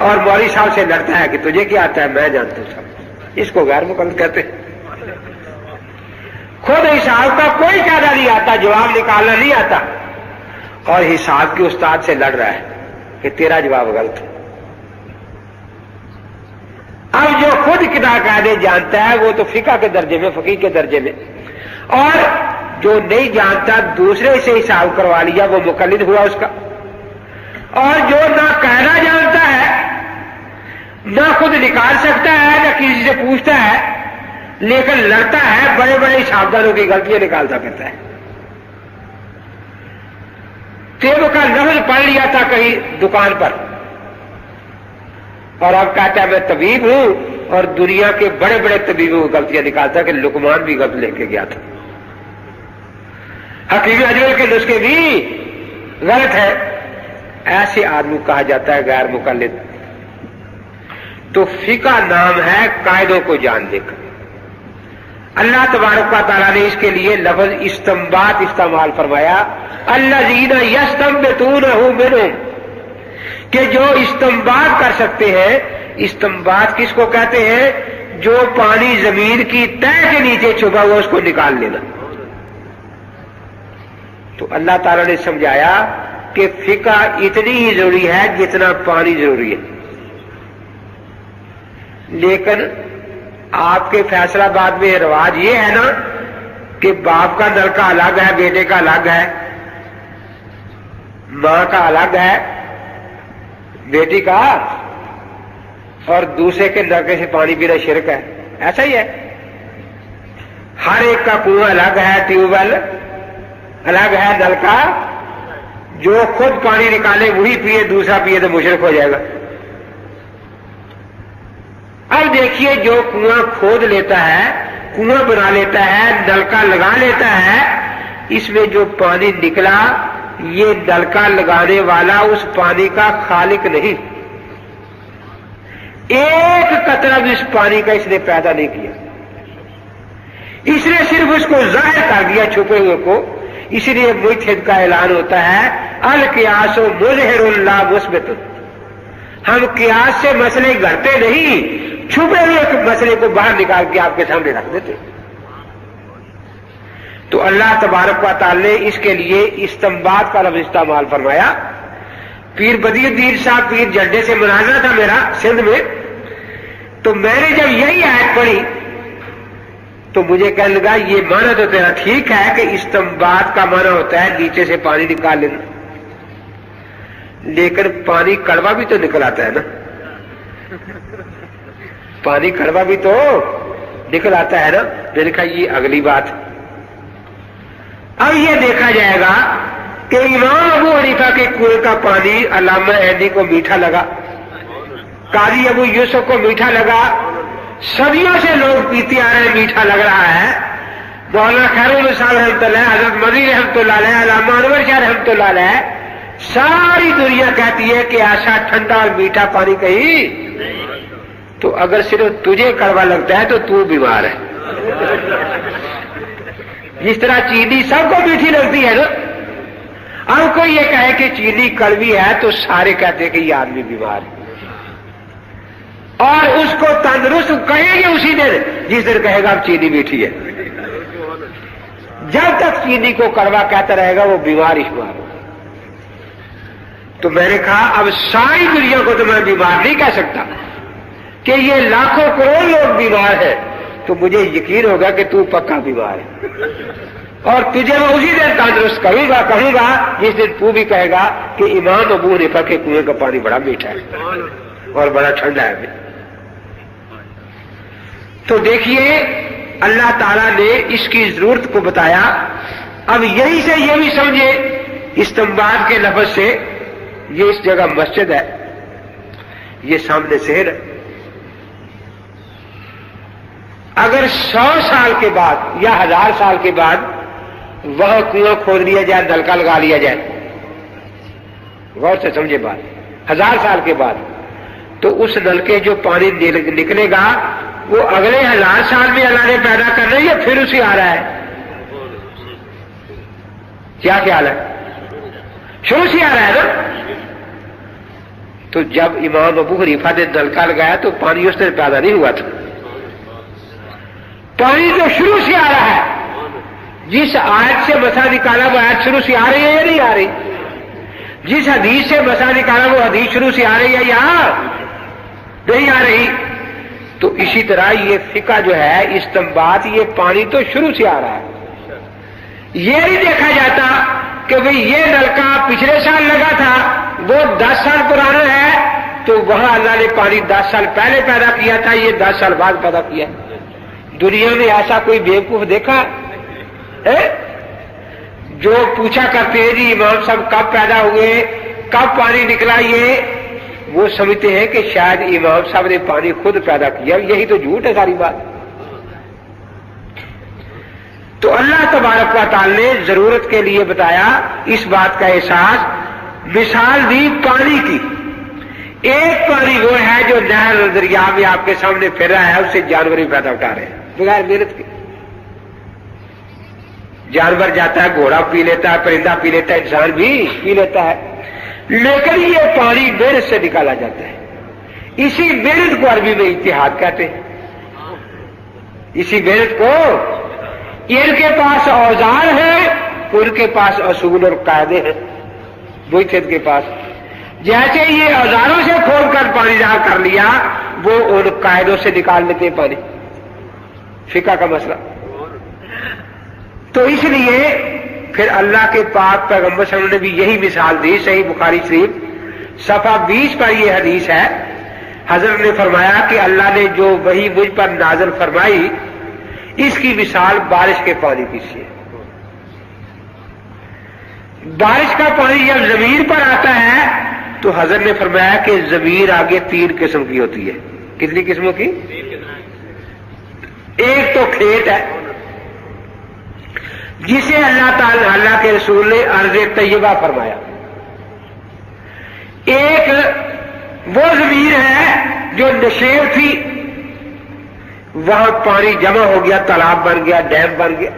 اور مولوی صاحب سے لڑتا ہے کہ تجھے کیا آتا ہے، میں جانتا ہوں سب، اس کو غیر مقلد کہتے ہیں. خود حساب کا کوئی قاعدہ نہیں آتا، جواب نکالنا نہیں آتا، اور حساب کے استاد سے لڑ رہا ہے کہ تیرا جواب غلط ہے. اب جو خود کتاب قاعدے جانتا ہے وہ تو فقہ کے درجے میں، فقیہ کے درجے میں، اور جو نہیں جانتا دوسرے سے حساب کروا لیا وہ مقلد ہوا اس کا. اور جو نہ قاعدہ جانتا ہے، نہ خود نکال سکتا ہے، نہ کسی سے پوچھتا ہے، لیکن لڑتا ہے، بڑے بڑے حسابداروں کی غلطیاں نکالتا پھرتا ہے. طب کا لفظ پڑھ لیا تھا کہیں دکان پر، اور اب کہتا ہے میں طبیب ہوں، اور دنیا کے بڑے بڑے طبیبوں کو غلطیاں نکالتا ہے کہ لقمان بھی غلط لے کے گیا تھا، حکیم اجمل کے نسخے بھی غلط ہے. ایسے آدمی کہا جاتا ہے غیر مقلد. تو فقہ نام ہے قاعدوں کو جاننے کا. اللہ تبارک و تعالیٰ نے اس کے لیے لفظ استنباط استعمال فرمایا، الذین یستنبطونہ منہم، کہ جو استنباط کر سکتے ہیں. استنباط کس کو کہتے ہیں؟ جو پانی زمین کی تہ کے نیچے چھپا ہوا اس کو نکال لینا. تو اللہ تعالیٰ نے سمجھایا کہ فقہ اتنی ہی ضروری ہے جتنا پانی ضروری ہے. لیکن آپ کے فیصلہ آباد میں رواج یہ ہے نا کہ باپ کا نلکا الگ ہے، بیٹے کا الگ ہے، ماں کا الگ ہے بیٹی کا، اور دوسرے کے نلکے سے پانی پینا شرک ہے. ایسا ہی ہے. ہر ایک کا کنواں الگ ہے، ٹیوب ویل الگ ہے، نلکا. جو خود پانی نکالے وہی پیے، دوسرا پیے تو مشرک ہو جائے گا. اب دیکھیے جو کنواں کھود لیتا ہے، کنواں بنا لیتا ہے، نلکا لگا لیتا ہے، اس میں جو پانی نکلا یہ نلکا لگانے والا اس پانی کا خالق نہیں. ایک قطرہ بھی اس پانی کا اس نے پیدا نہیں کیا، اس نے صرف اس کو ظاہر کر دیا چھپے ہوئے کو. اسی لیے مجتہد کا اعلان ہوتا ہے القیاس مظہر لا مثبت. ہم قیاس سے مسئلے گھڑتے نہیں، چھپے ہوئے مسئلے کو باہر نکال کے آپ کے سامنے رکھ دیتے. تو اللہ تبارک و تعالی نے اس کے لیے استنباط کا لفظ استعمال فرمایا. پیر بدی الدین صاحب پیر جھنڈے سے مناظرہ تھا میرا سندھ میں، تو میں نے جب یہی آیت پڑھی تو مجھے کہنے لگا یہ معنی تو تیرا ٹھیک ہے کہ استنباط کا معنی ہوتا ہے نیچے سے پانی نکال لینا، لیکن پانی کڑوا بھی تو نکل آتا ہے نا، پانی کڑوا بھی تو نکل آتا ہے نا. میں نے کہا یہ اگلی بات. اب یہ دیکھا جائے گا کہ امام ابو حنیفہ کے کنویں کا پانی علامہ عینی کو میٹھا لگا، قاضی ابو یوسف کو میٹھا لگا، صدیوں سے لوگ پیتے آ رہے ہیں، میٹھا لگ رہا ہے۔ مولانا خیرالنساء رحمۃ اللہ، حضرت مدنی رحمۃ اللہ علیہ، علامہ انور شاہ رحمۃ اللہ علیہ، ساری دنیا کہتی ہے کہ ایسا ٹھنڈا اور میٹھا پانی کہیں، تو اگر صرف تجھے کڑوا لگتا ہے تو بیمار ہے۔ جس طرح چینی سب کو میٹھی لگتی ہے نا، اب کوئی یہ کہے کہ چینی کڑوی ہے تو سارے کہتے ہیں کہ یہ آدمی بیمار ہے، اور اس کو تندرست کہیں گے اسی دن جس دن کہے گا اب چینی میٹھی ہے۔ جب تک چینی کو کڑوا کہتا رہے گا وہ بیمار ہی شمار ہوگا۔ تو میں نے کہا اب ساری دنیا کو تو میں بیمار نہیں کہہ سکتا کہ یہ لاکھوں کروڑ لوگ بیمار ہیں، تو مجھے یقین ہوگا کہ تو پکا بیمار ہے، اور تجھے میں اسی دن تندرست کہوں گا جس دن تو بھی کہے گا کہ امام ابو حنیفہ کے کنویں کا پانی بڑا میٹھا ہے اور بڑا ٹھنڈا ہے۔ تو دیکھیے اللہ تعالیٰ نے اس کی ضرورت کو بتایا۔ اب یہی سے یہ بھی سمجھے استنباط کے لفظ سے، یہ اس جگہ مسجد ہے، یہ سامنے شہر ہے، اگر 100 سال کے بعد یا 1000 سال کے بعد وہاں کنواں کھود لیا جائے، نلکا لگا لیا جائے، غور سے سمجھے بات، 1000 سال کے بعد، تو اس نلکے جو پانی نکلے گا وہ اگلے 1000 سال میں اللہ نے پیدا کر رہی ہے، پھر اسی آ رہا ہے؟ کیا خیال ہے؟ شروع سے آ رہا ہے نا۔ تو جب امام ابو حنیفہ نے نلکا لگایا تو پانی اس دن پیدا نہیں ہوا تھا، پانی تو شروع سے آ رہا ہے۔ جس آیت سے مسا نکالا وہ آیت شروع سے آ رہی ہے یا نہیں آ رہی؟ جس حدیث سے مسا نکالا وہ حدیث شروع سے آ رہی ہے یا نہیں آ رہی؟ تو اسی طرح یہ فقہ جو ہے استنباط، یہ پانی تو شروع سے آ رہا ہے۔ یہ نہیں دیکھا جاتا کہ بھئی یہ نلکا پچھلے سال لگا تھا، وہ 10 سال پرانا ہے، تو وہاں اللہ نے پانی 10 سال پہلے پیدا کیا تھا، یہ 10 سال بعد پیدا کیا۔ دنیا میں ایسا کوئی بیوقوف دیکھا ہے جو پوچھا کرتے ہیں جی امام صاحب کب پیدا ہوئے، کب پانی نکلا؟ یہ وہ سمجھتے ہیں کہ شاید امام صاحب نے پانی خود پیدا کیا، یہی تو جھوٹ ہے ساری بات۔ تو اللہ تبارک و تعالی نے ضرورت کے لیے بتایا، اس بات کا احساس، مثال دی پانی کی۔ ایک پانی وہ ہے جو نہر دریا میں آپ کے سامنے پھر رہا ہے، اس سے جانور بھی پیدا اٹھا رہے ہیں بغیر محنت کے۔ جانور جاتا ہے، گھوڑا پی لیتا ہے، پرندہ پی لیتا ہے، انسان بھی پی لیتا ہے، لیکن یہ پانی محنت سے نکالا جاتا ہے۔ اسی محنت کو عربی میں اجتہاد کہتے ہیں۔ اسی محنت کو، ان کے پاس اوزار ہیں، ان کے پاس اصول اور قاعدے ہیں، بوئیت کے پاس جیسے یہ اوزاروں سے کھول کر پانی جہاں کر لیا، وہ ان قاعدوں سے نکال لیتے پانی، فقہ کا مسئلہ۔ تو اس لیے پھر اللہ کے پاک پیغمبر صلی اللہ علیہ وسلم نے بھی یہی مثال دی۔ صحیح بخاری شریف صفحہ 20 پر یہ حدیث ہے، حضرت نے فرمایا کہ اللہ نے جو وحی مجھ پر نازل فرمائی، اس کی مثال بارش کے پانی کی سی ہے۔ بارش کا پانی جب زمین پر آتا ہے تو حضرت نے فرمایا کہ زمین آگے 3 قسم کی ہوتی ہے۔ کتنی قسموں کی؟ ایک تو کھیت ہے جسے اللہ تعالی، اللہ کے رسول نے ارض طیبہ فرمایا۔ ایک وہ زمین ہے جو نشیب تھی، وہاں پانی جمع ہو گیا، تالاب بن گیا، ڈیم بن گیا،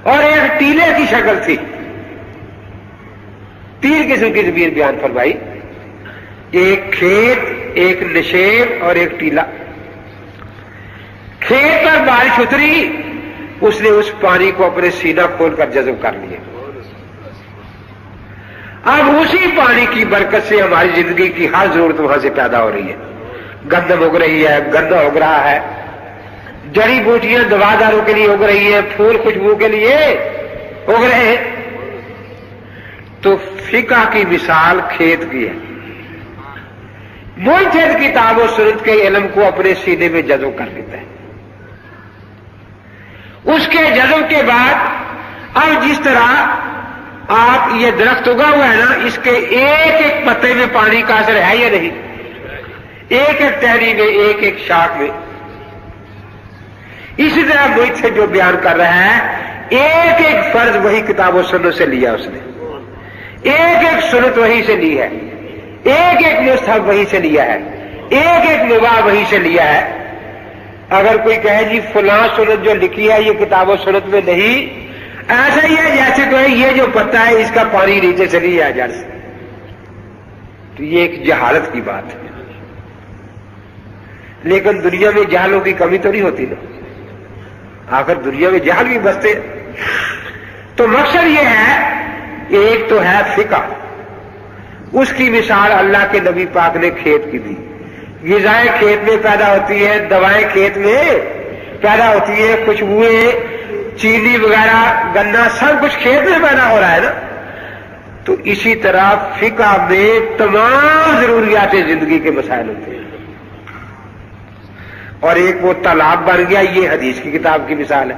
اور ایک ٹیلے کی شکل تھی۔ 3 قسم کی زمین بیان فرمائی، ایک کھیت، ایک نشیب اور ایک ٹیلا۔ کھیت پر بارش اتری، اس نے اس پانی کو اپنے سینہ کھول کر جذب کر لیا۔ اب اسی پانی کی برکت سے ہماری زندگی کی ہر ضرورت وہاں سے پیدا ہو رہی ہے۔ گندم اگ رہی ہے، گندا اگ رہا ہے، جڑی بوٹیاں دواداروں کے لیے اگ رہی ہے، پھول خوشبو کے لیے اگ رہے ہیں۔ تو فقہ کی مثال کھیت کی ہے۔ مجتہد کتاب و سنت کے علم کو اپنے سینے میں جذب کر لیتا ہے۔ اس کے جذب کے بعد اب جس طرح آپ یہ درخت اگا ہوا ہے نا، اس کے ایک ایک پتے میں پانی کا اثر ہے یا نہیں؟ ایک ایک ٹہنی میں، ایک ایک شاخ میں. اسی طرح مجھ سے جو بیان کر رہا ہے، ایک ایک فرض وہی کتاب و سنت سے لیا اس نے، ایک ایک سنت وہی سے لی ہے، ایک ایک مستحب وہی سے لیا ہے، ایک ایک مباح وہی سے لیا ہے. اگر کوئی کہے جی فلاں سنت جو لکھی ہے یہ کتاب و سنت میں نہیں، ایسا ہی ہے جیسے کہ یہ جو پتا ہے اس کا پانی نیچے سے نہیں ہے جڑ سے، تو یہ ایک جہالت کی بات ہے. لیکن دنیا میں جہلوں کی کمی تو نہیں ہوتی نا، آخر دنیا میں جہل بھی بستے. تو مقصد یہ ہے، ایک تو ہے فقہ، اس کی مثال اللہ کے نبی پاک نے کھیت کی دی. غذائیں کھیت میں پیدا ہوتی ہے، دوائیں کھیت میں پیدا ہوتی ہے، خوشبوئیں، چینی وغیرہ، گنا، سب کچھ کھیت میں پیدا ہو رہا ہے نا. تو اسی طرح فقہ میں تمام ضروریات زندگی کے مسائل ہوتے ہیں. اور ایک وہ تالاب بن گیا، یہ حدیث کی کتاب کی مثال ہے،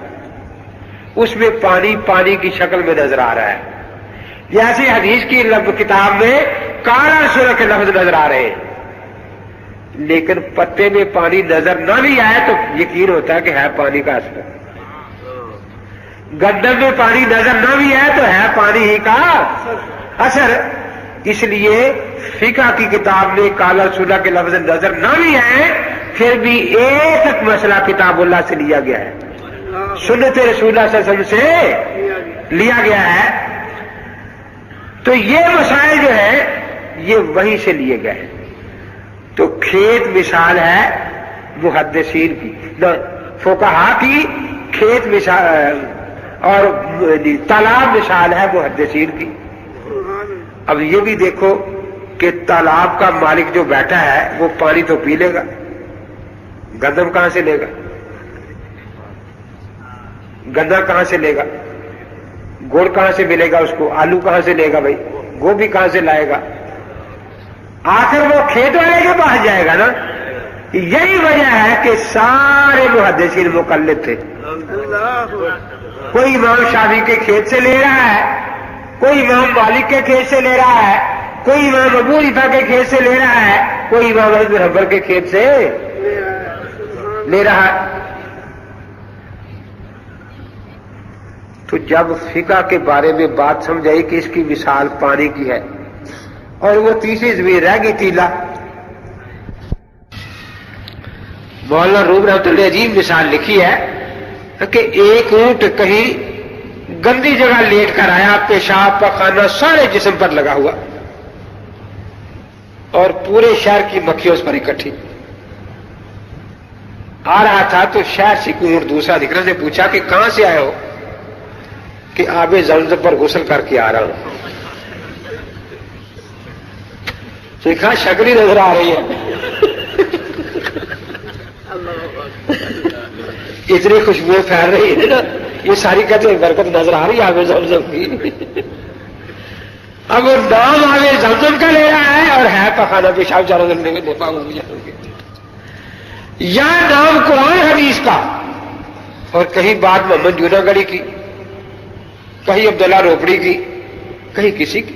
اس میں پانی پانی کی شکل میں نظر آ رہا ہے. جیسے حدیث کی کتاب میں کالا سرخ کے لفظ نظر آ رہے ہیں، لیکن پتے میں پانی نظر نہ بھی آئے تو یقین ہوتا ہے کہ ہے پانی کا اثر. گندم میں پانی نظر نہ بھی آئے تو ہے پانی ہی کا اثر. اس لیے فقہ کی کتاب میں کالا سرخ کے لفظ نظر نہ بھی آئے، پھر بھی ایک ایک مسئلہ کتاب اللہ سے لیا گیا ہے، سنت رسول اللہ صلی اللہ علیہ وسلم سے لیا گیا ہے. تو یہ مسائل جو ہے یہ وہیں سے لیے گئے ہیں. تو کھیت مثال ہے محدثین کی، فقہا کی، کھیت مثال اور تالاب مثال ہے محدثین کی. اب یہ بھی دیکھو کہ تالاب کا مالک جو بیٹھا ہے وہ پانی تو پی لے گا، گندم کہاں سے لے گا، گنا کہاں سے لے گا، گڑ کہاں سے ملے گا اس کو، آلو کہاں سے لے گا بھائی، گوبھی کہاں سے لائے گا، آخر وہ کھیت والے کے پاس جائے گا نا. یہی وجہ ہے کہ سارے محدثین مقلد تھے. کوئی امام شافعی کے کھیت سے لے رہا ہے، کوئی امام مالک کے کھیت سے لے رہا ہے، کوئی امام ابو حنیفہ کے کھیت سے لے رہا ہے، کوئی امام احمد بن حنبل کے کھیت سے لے رہا ہے. تو جب فقہ کے بارے میں بات سمجھائی کہ اس کی مثال پانی کی ہے، اور وہ تیسری زمین رہ گئی تیلا. مولانا روم رحمۃ اللہ عجیب مثال لکھی ہے کہ ایک اونٹ کہیں گندی جگہ لیٹ کر آیا، پیشاب پخانہ سارے جسم پر لگا ہوا، اور پورے شہر کی مکھیاں اس پر اکٹھی. آ رہا تھا تو شہر سے کوئی اونٹ دوسرا دکھ رہا سے پوچھا کہ کہاں سے آئے ہو، کہ آب زمزم پر غسل کر کے آ رہا ہوں. دیکھا شکل ہی نظر آ رہی ہے، اتنی خوشبو پھیل رہی ہے نا، یہ ساری کہتے ہیں برکت نظر آ رہی ہے آب زمزم کی. اب وہ نام آب زمزم کا لے رہا ہے اور ہے پخانہ پیشاب چاروں دن میں دیپا ہوں، یا نام قرآن حدیث کا، اور کہیں بات محمد جونا گڑھی کی، کہیں عبداللہ روپڑی کی، کہیں کسی کی.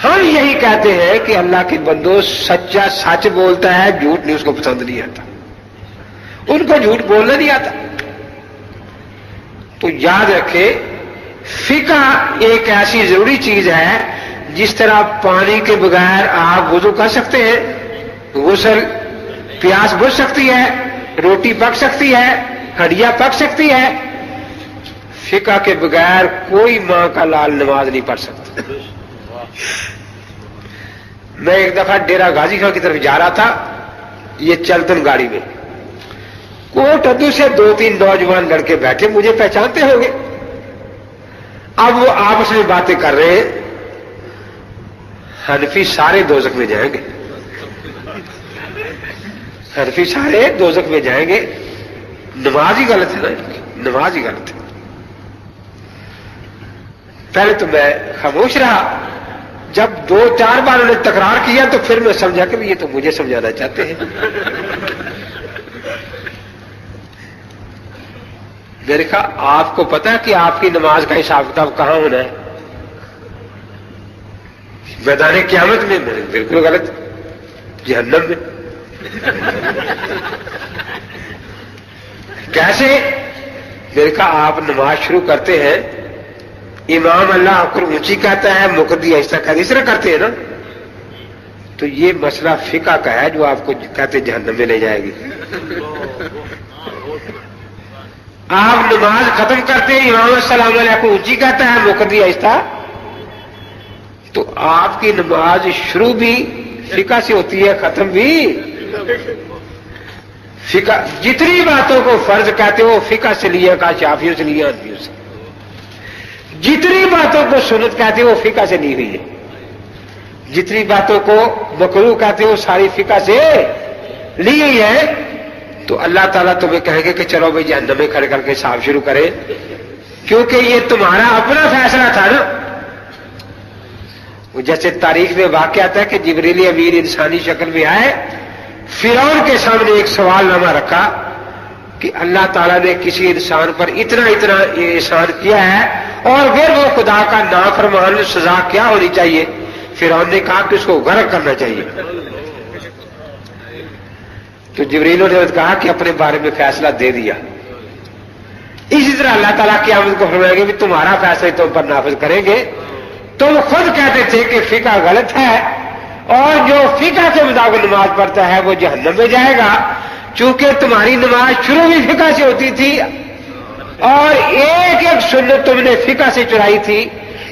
ہم یہی کہتے ہیں کہ اللہ کے بندو سچا سچ بولتا ہے، جھوٹ نہیں اس کو پسند نہیں آتا، ان کو جھوٹ بولنا نہیں آتا. تو یاد رکھے فقہ ایک ایسی ضروری چیز ہے، جس طرح پانی کے بغیر آپ وضو کر سکتے ہیں، غسل، پیاس بجھ سکتی ہے، روٹی پک سکتی ہے، ہڈیاں پک سکتی ہے، فقہ کے بغیر کوئی ماں کا لال نماز نہیں پڑھ سکتا. میں ایک دفعہ ڈیرہ غازی خان کی طرف جا رہا تھا، یہ چلتن گاڑی میں، کوٹ ادو سے 2-3 نوجوان لڑکے بیٹھے، مجھے پہچانتے ہوں گے. اب وہ آپس میں باتیں کر رہے ہیں، حنفی سارے دوزخ میں جائیں گے، حنفی سارے دوزخ میں جائیں گے. نماز ہی غلط ہے نا، نماز ہی غلط ہے. پہلے تو میں خاموش رہا، جب 2-4 بار انہوں نے تکرار کیا تو پھر میں سمجھا کہ یہ تو مجھے سمجھانا چاہتے ہیں. میں نے کہا آپ کو پتا ہے کہ آپ کی نماز کا حساب کتاب کہاں ہونا ہے؟ میدان قیامت میں بالکل غلط، جہنم میں۔ کیسے؟ میں نے کہا آپ نماز شروع کرتے ہیں، امام اللہ اکبر اونچی کہتا ہے، مقتدی ایسا کہتا ہے، اس طرح کرتے ہیں نا، تو یہ مسئلہ فقہ کا ہے جو آپ کو کہتے جہنم میں لے جائے گی۔ آپ نماز ختم کرتے ہیں، امام السلام علیکم اونچی کہتا ہے، مقتدی ایسا، تو آپ کی نماز شروع بھی فقہ سے ہوتی ہے، ختم بھی فقہ۔ جتنی باتوں کو فرض کہتے ہو فقہ سے لیا کا، شافعیوں سے لیا، حنفیوں سے۔ جتنی باتوں کو سنت کہتے ہو فقہ سے لی ہوئی ہے، جتنی باتوں کو مکروہ کہتے ہو ساری فقہ سے لی ہوئی ہے۔ تو اللہ تعالیٰ تمہیں کہیں گے کہ چلو بھائی جہنم میں کھڑے کر کے حساب شروع کرے، کیونکہ یہ تمہارا اپنا فیصلہ تھا نا۔ جیسے تاریخ میں واقعہ آتا ہے کہ جبریل امین انسانی شکل میں آئے، فرعون کے سامنے ایک سوال نامہ رکھا کہ اللہ تعالیٰ نے کسی انسان پر اتنا اتنا احسان کیا ہے اور پھر وہ خدا کا نافرمان، سزا کیا ہونی چاہیے؟ فرعون نے کہا کہ اس کو غرق کرنا چاہیے۔ تو جبریل نے کہا کہ اپنے بارے میں فیصلہ دے دیا۔ اسی طرح اللہ تعالیٰ قیامت کو فرمائیں گے کہ تمہارا فیصلہ تم پر نافذ کریں گے۔ تم خود کہتے تھے کہ فقہ غلط ہے، اور جو فقہ کے مطابق نماز پڑھتا ہے وہ جہنم میں جائے گا، چونکہ تمہاری نماز شروع بھی فقہ سے ہوتی تھی، اور ایک ایک سنت تم نے فقہ سے چرائی تھی،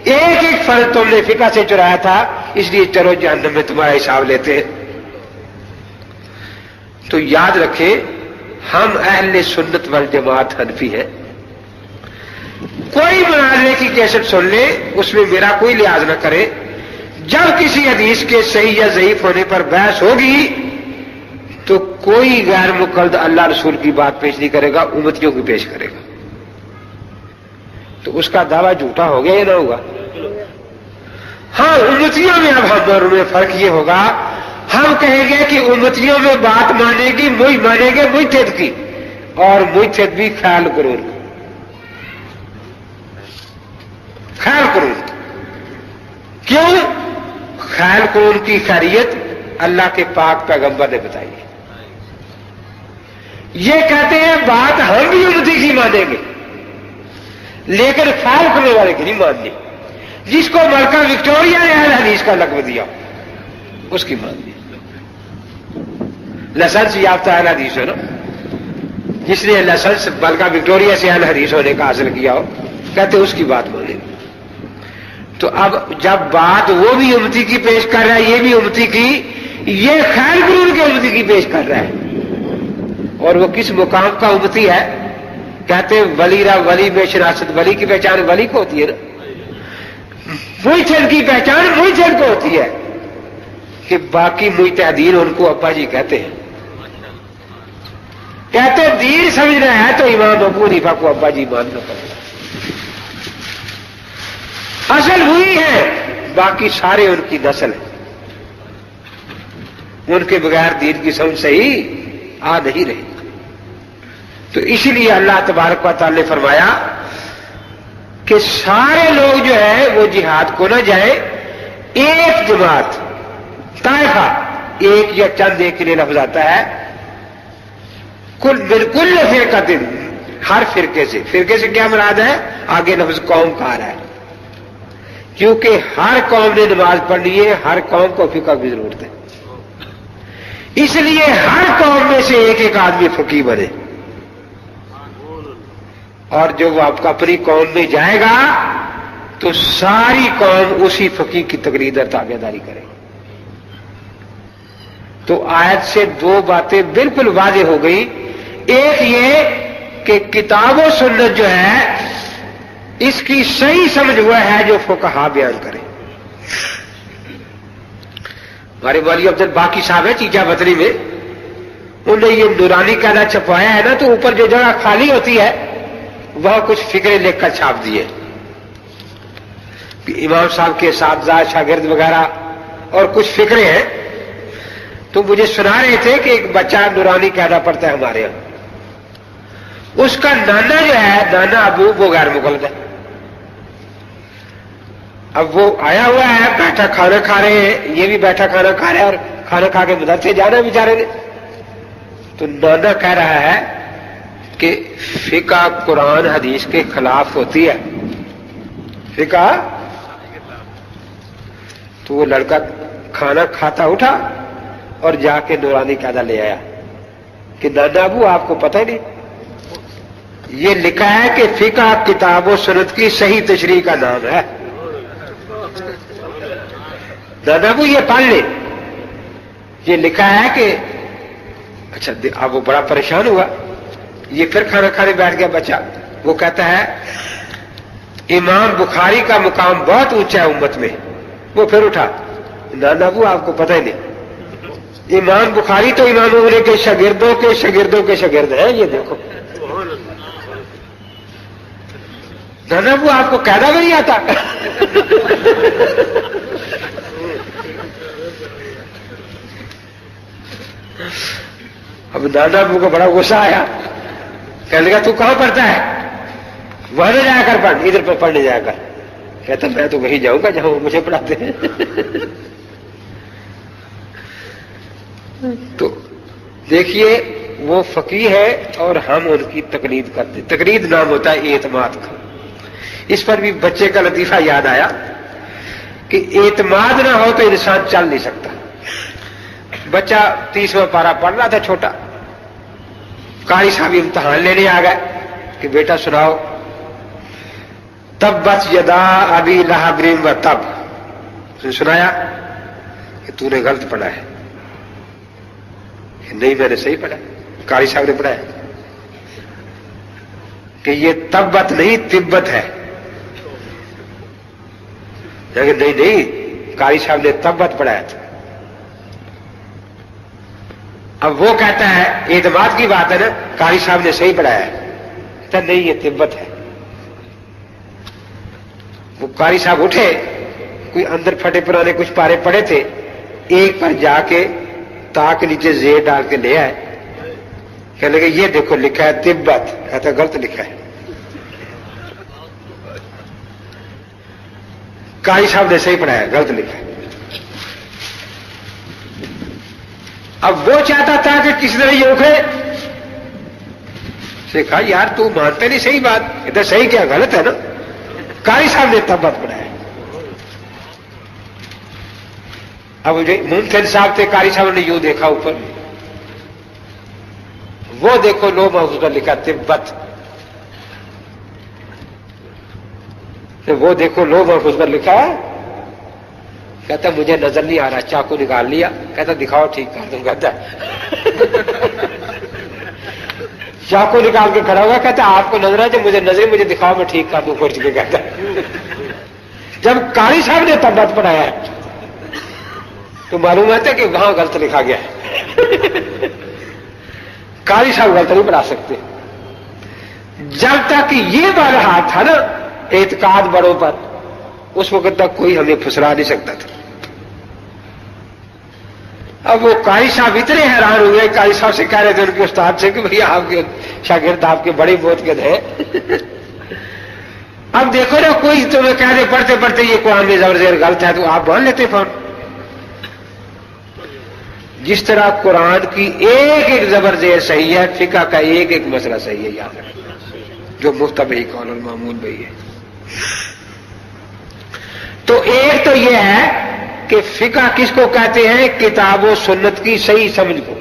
ایک ایک فرض تم نے فقہ سے چرایا تھا، اس لیے چلو جہنم میں تمہارا حساب لیتے ہیں۔ تو یاد رکھیں، ہم اہل سنت والجماعت حنفی ہیں۔ کوئی مناظرے کی کیسٹ سن لے، اس میں میرا کوئی لحاظ نہ کرے۔ جب کسی حدیث کے صحیح یا ضعیف ہونے پر بحث ہوگی تو کوئی غیر مقلد اللہ رسول کی بات پیش نہیں کرے گا، امتیوں کی پیش کرے گا۔ تو اس کا دعویٰ جھوٹا ہو گیا یا نہ ہوگا؟ ہاں، امتیوں میں اب ہم میں فرق یہ ہوگا، ہم کہیں گے کہ امتیوں میں بات مانے گی مانیں گے مجتہد کی، اور مجتہد بھی خیال قرون کی، خیال قرون کی۔ کیوں؟ خیال قرون کی خیریت اللہ کے پاک پیغمبر نے بتائی ہے۔ یہ کہتے ہیں بات ہم بھی امتی کی مانیں گے، لیکن خیال قرون والے کی نہیں ماننی۔ جس کو ملکہ وکٹوریہ نے اہل حدیث کا لقب دیا اس کی ماننی۔ لائسنس یافتہ اہل حدیث ہے نا، جس نے لائسنس ملکہ وکٹوریہ سے اہل حدیث ہونے کا حاصل کیا ہو، کہتے اس کی بات مانیں گے۔ تو اب جب بات وہ بھی امتی کی پیش کر رہا ہے، یہ بھی امتی کی، یہ خیال قرون کے امتی کی پیش کر رہا ہے، اور وہ کس مقام کا امتی ہے؟ کہتے ہیں ولی را ولی میں شناست، ولی کی پہچان ولی کو ہوتی ہے نا، مجتہد کی پہچان مجتہد کو ہوتی ہے، کہ باقی مجتہدین ان کو ابا جی کہتے ہیں۔ کہتے دین سمجھنا ہے تو امام ابو حنیفہ کو ابا جی ماننا پڑے گا، اصل ہوئی ہے، باقی سارے ان کی نسل ہے، ان کے بغیر دین کی سمجھ صحیح آ نہیں رہی۔ تو اسی لیے اللہ تبارک و تعالی نے فرمایا کہ سارے لوگ جو ہے وہ جہاد کو نہ جائیں، ایک جماعت، طائفہ، ایک یا چند ایک کے لیے لفظ آتا ہے، بالکل فرقہ دن، ہر فرقے سے۔ فرقے سے کیا مراد ہے؟ آگے لفظ قوم کا آ رہا ہے، کیونکہ ہر قوم نے نماز پڑھنی ہے، ہر قوم کو فقہ کی ضرورت ہے، اس لیے ہر قوم میں سے ایک ایک آدمی فقیہ بنے، اور جب آپ اپنی قوم میں جائے گا تو ساری قوم اسی فقیہ کی تقلید اور تابعداری کرے گی۔ تو آیت سے دو باتیں بالکل واضح ہو گئی، ایک یہ کہ کتاب و سنت جو ہے اس کی صحیح سمجھ ہوا ہے جو فقہا بیان کرے۔ ہمارے مولوی عبد الباقی صاحب ہے چیچا بطری میں، انہوں نے یہ نورانی قاعدہ چھپوایا ہے نا، تو اوپر جو جگہ خالی ہوتی ہے وہ کچھ فکرے لکھ کر چھاپ دیے، امام صاحب کے اساتذہ شاگرد وغیرہ اور کچھ فکرے ہیں۔ تو مجھے سنا رہے تھے کہ ایک بچہ نورانی قاعدہ پڑھتا ہے ہمارے یہاں، اس کا نانا جو ہے، نانا ابو، وہ غیر مقلد ہے، اب وہ آیا ہوا ہے، بیٹھا کھانا کھا رہے ہیں، یہ بھی بیٹھا کھانا کھا رہا ہے، اور کھانا کھا کے مدرسے جانا بیچارے نے. تو نانا کہہ رہا ہے کہ فقہ قرآن حدیث کے خلاف ہوتی ہے. فقہ. تو وہ لڑکا کھانا کھاتا اٹھا اور جا کے نورانی قاعدہ لے آیا کہ نانا ابو آپ کو پتہ ہی نہیں، یہ لکھا ہے کہ فقہ کتاب و سنت کی صحیح تشریح کا نام ہے. نانا ابو یہ پڑھ لے، یہ لکھا ہے کہ اچھا. اب وہ بڑا پریشان ہوا. یہ پھر کھانا کھانے بیٹھ گیا بچہ. وہ کہتا ہے امام بخاری کا مقام بہت اونچا ہے امت میں. وہ پھر اٹھا. نانا ابو آپ کو پتہ ہی نہیں، امام بخاری تو امام ابو کے شاگردوں کے شاگردوں کے شاگرد ہیں. یہ دیکھو نانا ابو آپ کو قاعدہ بھی نہیں آتا. اب نانا ابو کو بڑا غصہ آیا. کہنے لگا تو کہاں پڑھتا ہے؟ وہاں نہ جایا کر پڑھ، ادھر پہ پڑھنے جایا کر. کہتا میں تو وہیں جاؤں گا جہاں وہ مجھے پڑھاتے ہیں. تو دیکھیے وہ فقیہ ہے اور ہم ان کی تقلید کرتے. تقلید نام ہوتا ہے اعتماد کا. اس پر بھی بچے کا لطیفہ یاد آیا کہ اعتماد نہ ہو تو انسان چل نہیں سکتا. بچہ 30واں پارہ پڑھ رہا تھا چھوٹا. قاری صاحب امتحان لینے آ گئے کہ بیٹا سناؤ. تبت یدا ابی لہب و تب. سنایا کہ تو نے غلط پڑھا ہے. نہیں میں نے صحیح پڑھا. قاری صاحب نے پڑھایا کہ یہ تبت نہیں تبت ہے. نہیں قاری صاحب نے تبت پڑھایا تھا. اب وہ کہتا ہے اعتماد کی بات ہے نا، قاری صاحب نے صحیح پڑھایا ہے. کہتا نہیں یہ تبت ہے. وہ قاری صاحب اٹھے، کوئی اندر پھٹے پرانے کچھ پارے پڑے تھے، ایک پر جا کے تاک نیچے زیر ڈال کے لے آئے. کہنے لگے یہ دیکھو لکھا ہے تبت. کہتا غلط لکھا ہے. قاری صاحب نے صحیح پڑھایا، غلط لکھا ہے. اب وہ چاہتا تھا کہ کسی طرح یہ اکھڑے. اس نے کہا یار تو مانتے نہیں صحیح بات. ادھر صحیح کیا غلط ہے نا. قاری صاحب نے تبت پڑھایا. اب ممکن صاحب تھے، قاری صاحب نے یوں دیکھا اوپر، وہ دیکھو لو محفوظ پر لکھا تبت. وہ دیکھو لو محفوظ پر لکھا ہے. کہتا مجھے نظر نہیں آ رہا. چاقو نکال لیا. کہتا دکھاؤ ٹھیک کر دوں. کہتا چاقو نکال کے کھڑا ہوا. کہتا آپ کو نظر آئے مجھے نظر، مجھے دکھاؤ میں ٹھیک کر دوں کھڑ کے. کہتا جب قاری صاحب نے تبت پڑھایا ہے تو معلوم ہے کہ وہاں غلط لکھا گیا ہے. قاری صاحب غلط نہیں پڑھا سکتے. جب تک یہ والا ہاتھ تھا نا اعتقاد بڑوں پر، اس وقت تک کوئی ہمیں پھسلا نہیں سکتا تھا. اب وہ قاری صاحب اتنے حیران ہوئے. قاری صاحب سے کہہ رہے تھے ان کے استاد سے کہ بھیا آپ کے شاگرد آپ کے بڑی بہت کے ہیں. اب دیکھو نا کوئی تمہیں کہہ دے پڑھتے پڑھتے یہ قرآن میں زبر زیر غلط ہے تو آپ مان لیتے فون. جس طرح قرآن کی ایک ایک زبر زیر صحیح ہے، فقہ کا ایک ایک مسئلہ صحیح ہے. یاد رکھیں جو مفتبی قول المعمول بھائی ہے. تو ایک تو یہ ہے کہ فقہ کس کو کہتے ہیں؟ کتاب و سنت کی صحیح سمجھ کو.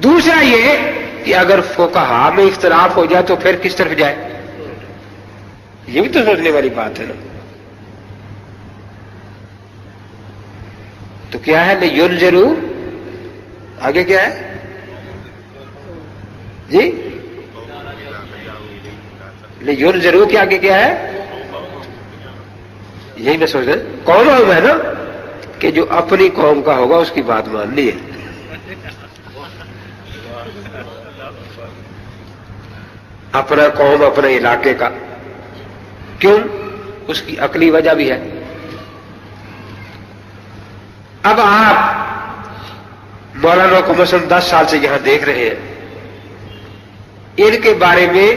دوسرا یہ کہ اگر فقہا میں اختلاف ہو جائے تو پھر کس طرف جائے؟ یہ بھی تو سوچنے والی بات ہے نا. تو کیا ہے لِيُنذِرُوا، آگے کیا ہے جی؟ لِيُنذِرُوا کے آگے کیا ہے؟ یہی میں سوچ رہا قوم ہے نا کہ جو اپنی قوم کا ہوگا اس کی بات ماننی ہے. اپنا قوم اپنے علاقے کا. کیوں؟ اس کی عقلی وجہ بھی ہے. اب آپ مولانا کو مثلا 10 سال سے یہاں دیکھ رہے ہیں، ان کے بارے میں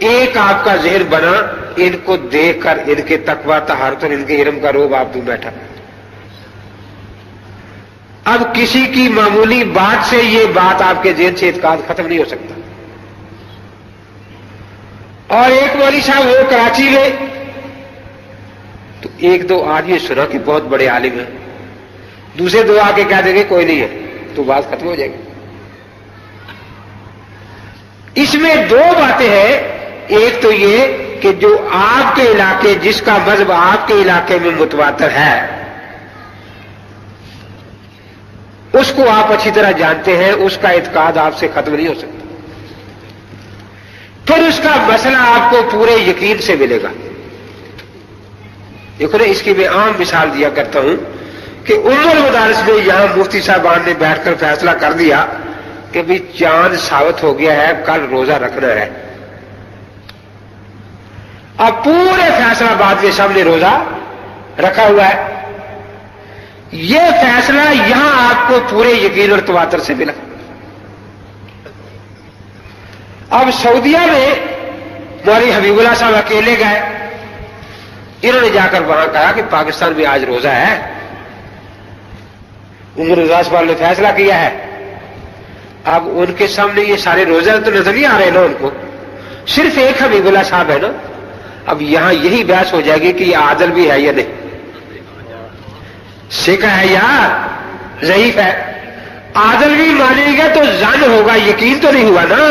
ایک آپ کا ذہن بنا ان کو دیکھ کر ان کے تقوی طہارت اور ان کے علم کا روب آپ دوں بیٹھا. اب کسی کی معمولی بات سے یہ بات آپ کے ذہن سے اعتقاد ختم نہیں ہو سکتا. اور ایک مولوی صاحب ہو کراچی میں تو ایک دو آدمی سنا کہ بہت بڑے عالم ہیں, دوسرے دو آ کے کہہ دیں گے کوئی نہیں ہے, تو بات ختم ہو جائے گی. اس میں دو باتیں ہیں. ایک تو یہ کہ جو آپ کے علاقے, جس کا مذہب آپ کے علاقے میں متواتر ہے, اس کو آپ اچھی طرح جانتے ہیں, اس کا اعتقاد آپ سے ختم نہیں ہو سکتا. پھر اس کا مسئلہ آپ کو پورے یقین سے ملے گا. دیکھو نا, اس کی میں عام مثال دیا کرتا ہوں کہ ام المدارس میں یہاں مفتی صاحبان نے بیٹھ کر فیصلہ کر دیا کہ بھی چاند ثابت ہو گیا ہے, کل روزہ رکھنا ہے. اب پورے فیصلہ آباد میں سب نے روزہ رکھا ہوا ہے. یہ فیصلہ یہاں آپ کو پورے یقین اور تواتر سے ملا. اب سعودیہ میں مولوی حبیب اللہ صاحب اکیلے گئے, انہوں نے جا کر وہاں کہا کہ پاکستان میں آج روزہ ہے. عمر رضا صاحب نے فیصلہ کیا ہے. اب ان کے سامنے یہ سارے روزہ تو نظر نہیں آ رہے نا ان کو, صرف ایک حبیب اللہ صاحب ہے نا. اب یہاں یہی بحث ہو جائے گی کہ یہ عادل بھی ہے یا نہیں, سکھا ہے یا ضعیف ہے. عادل بھی مانیں گے تو ظن ہوگا, یقین تو نہیں ہوا نا.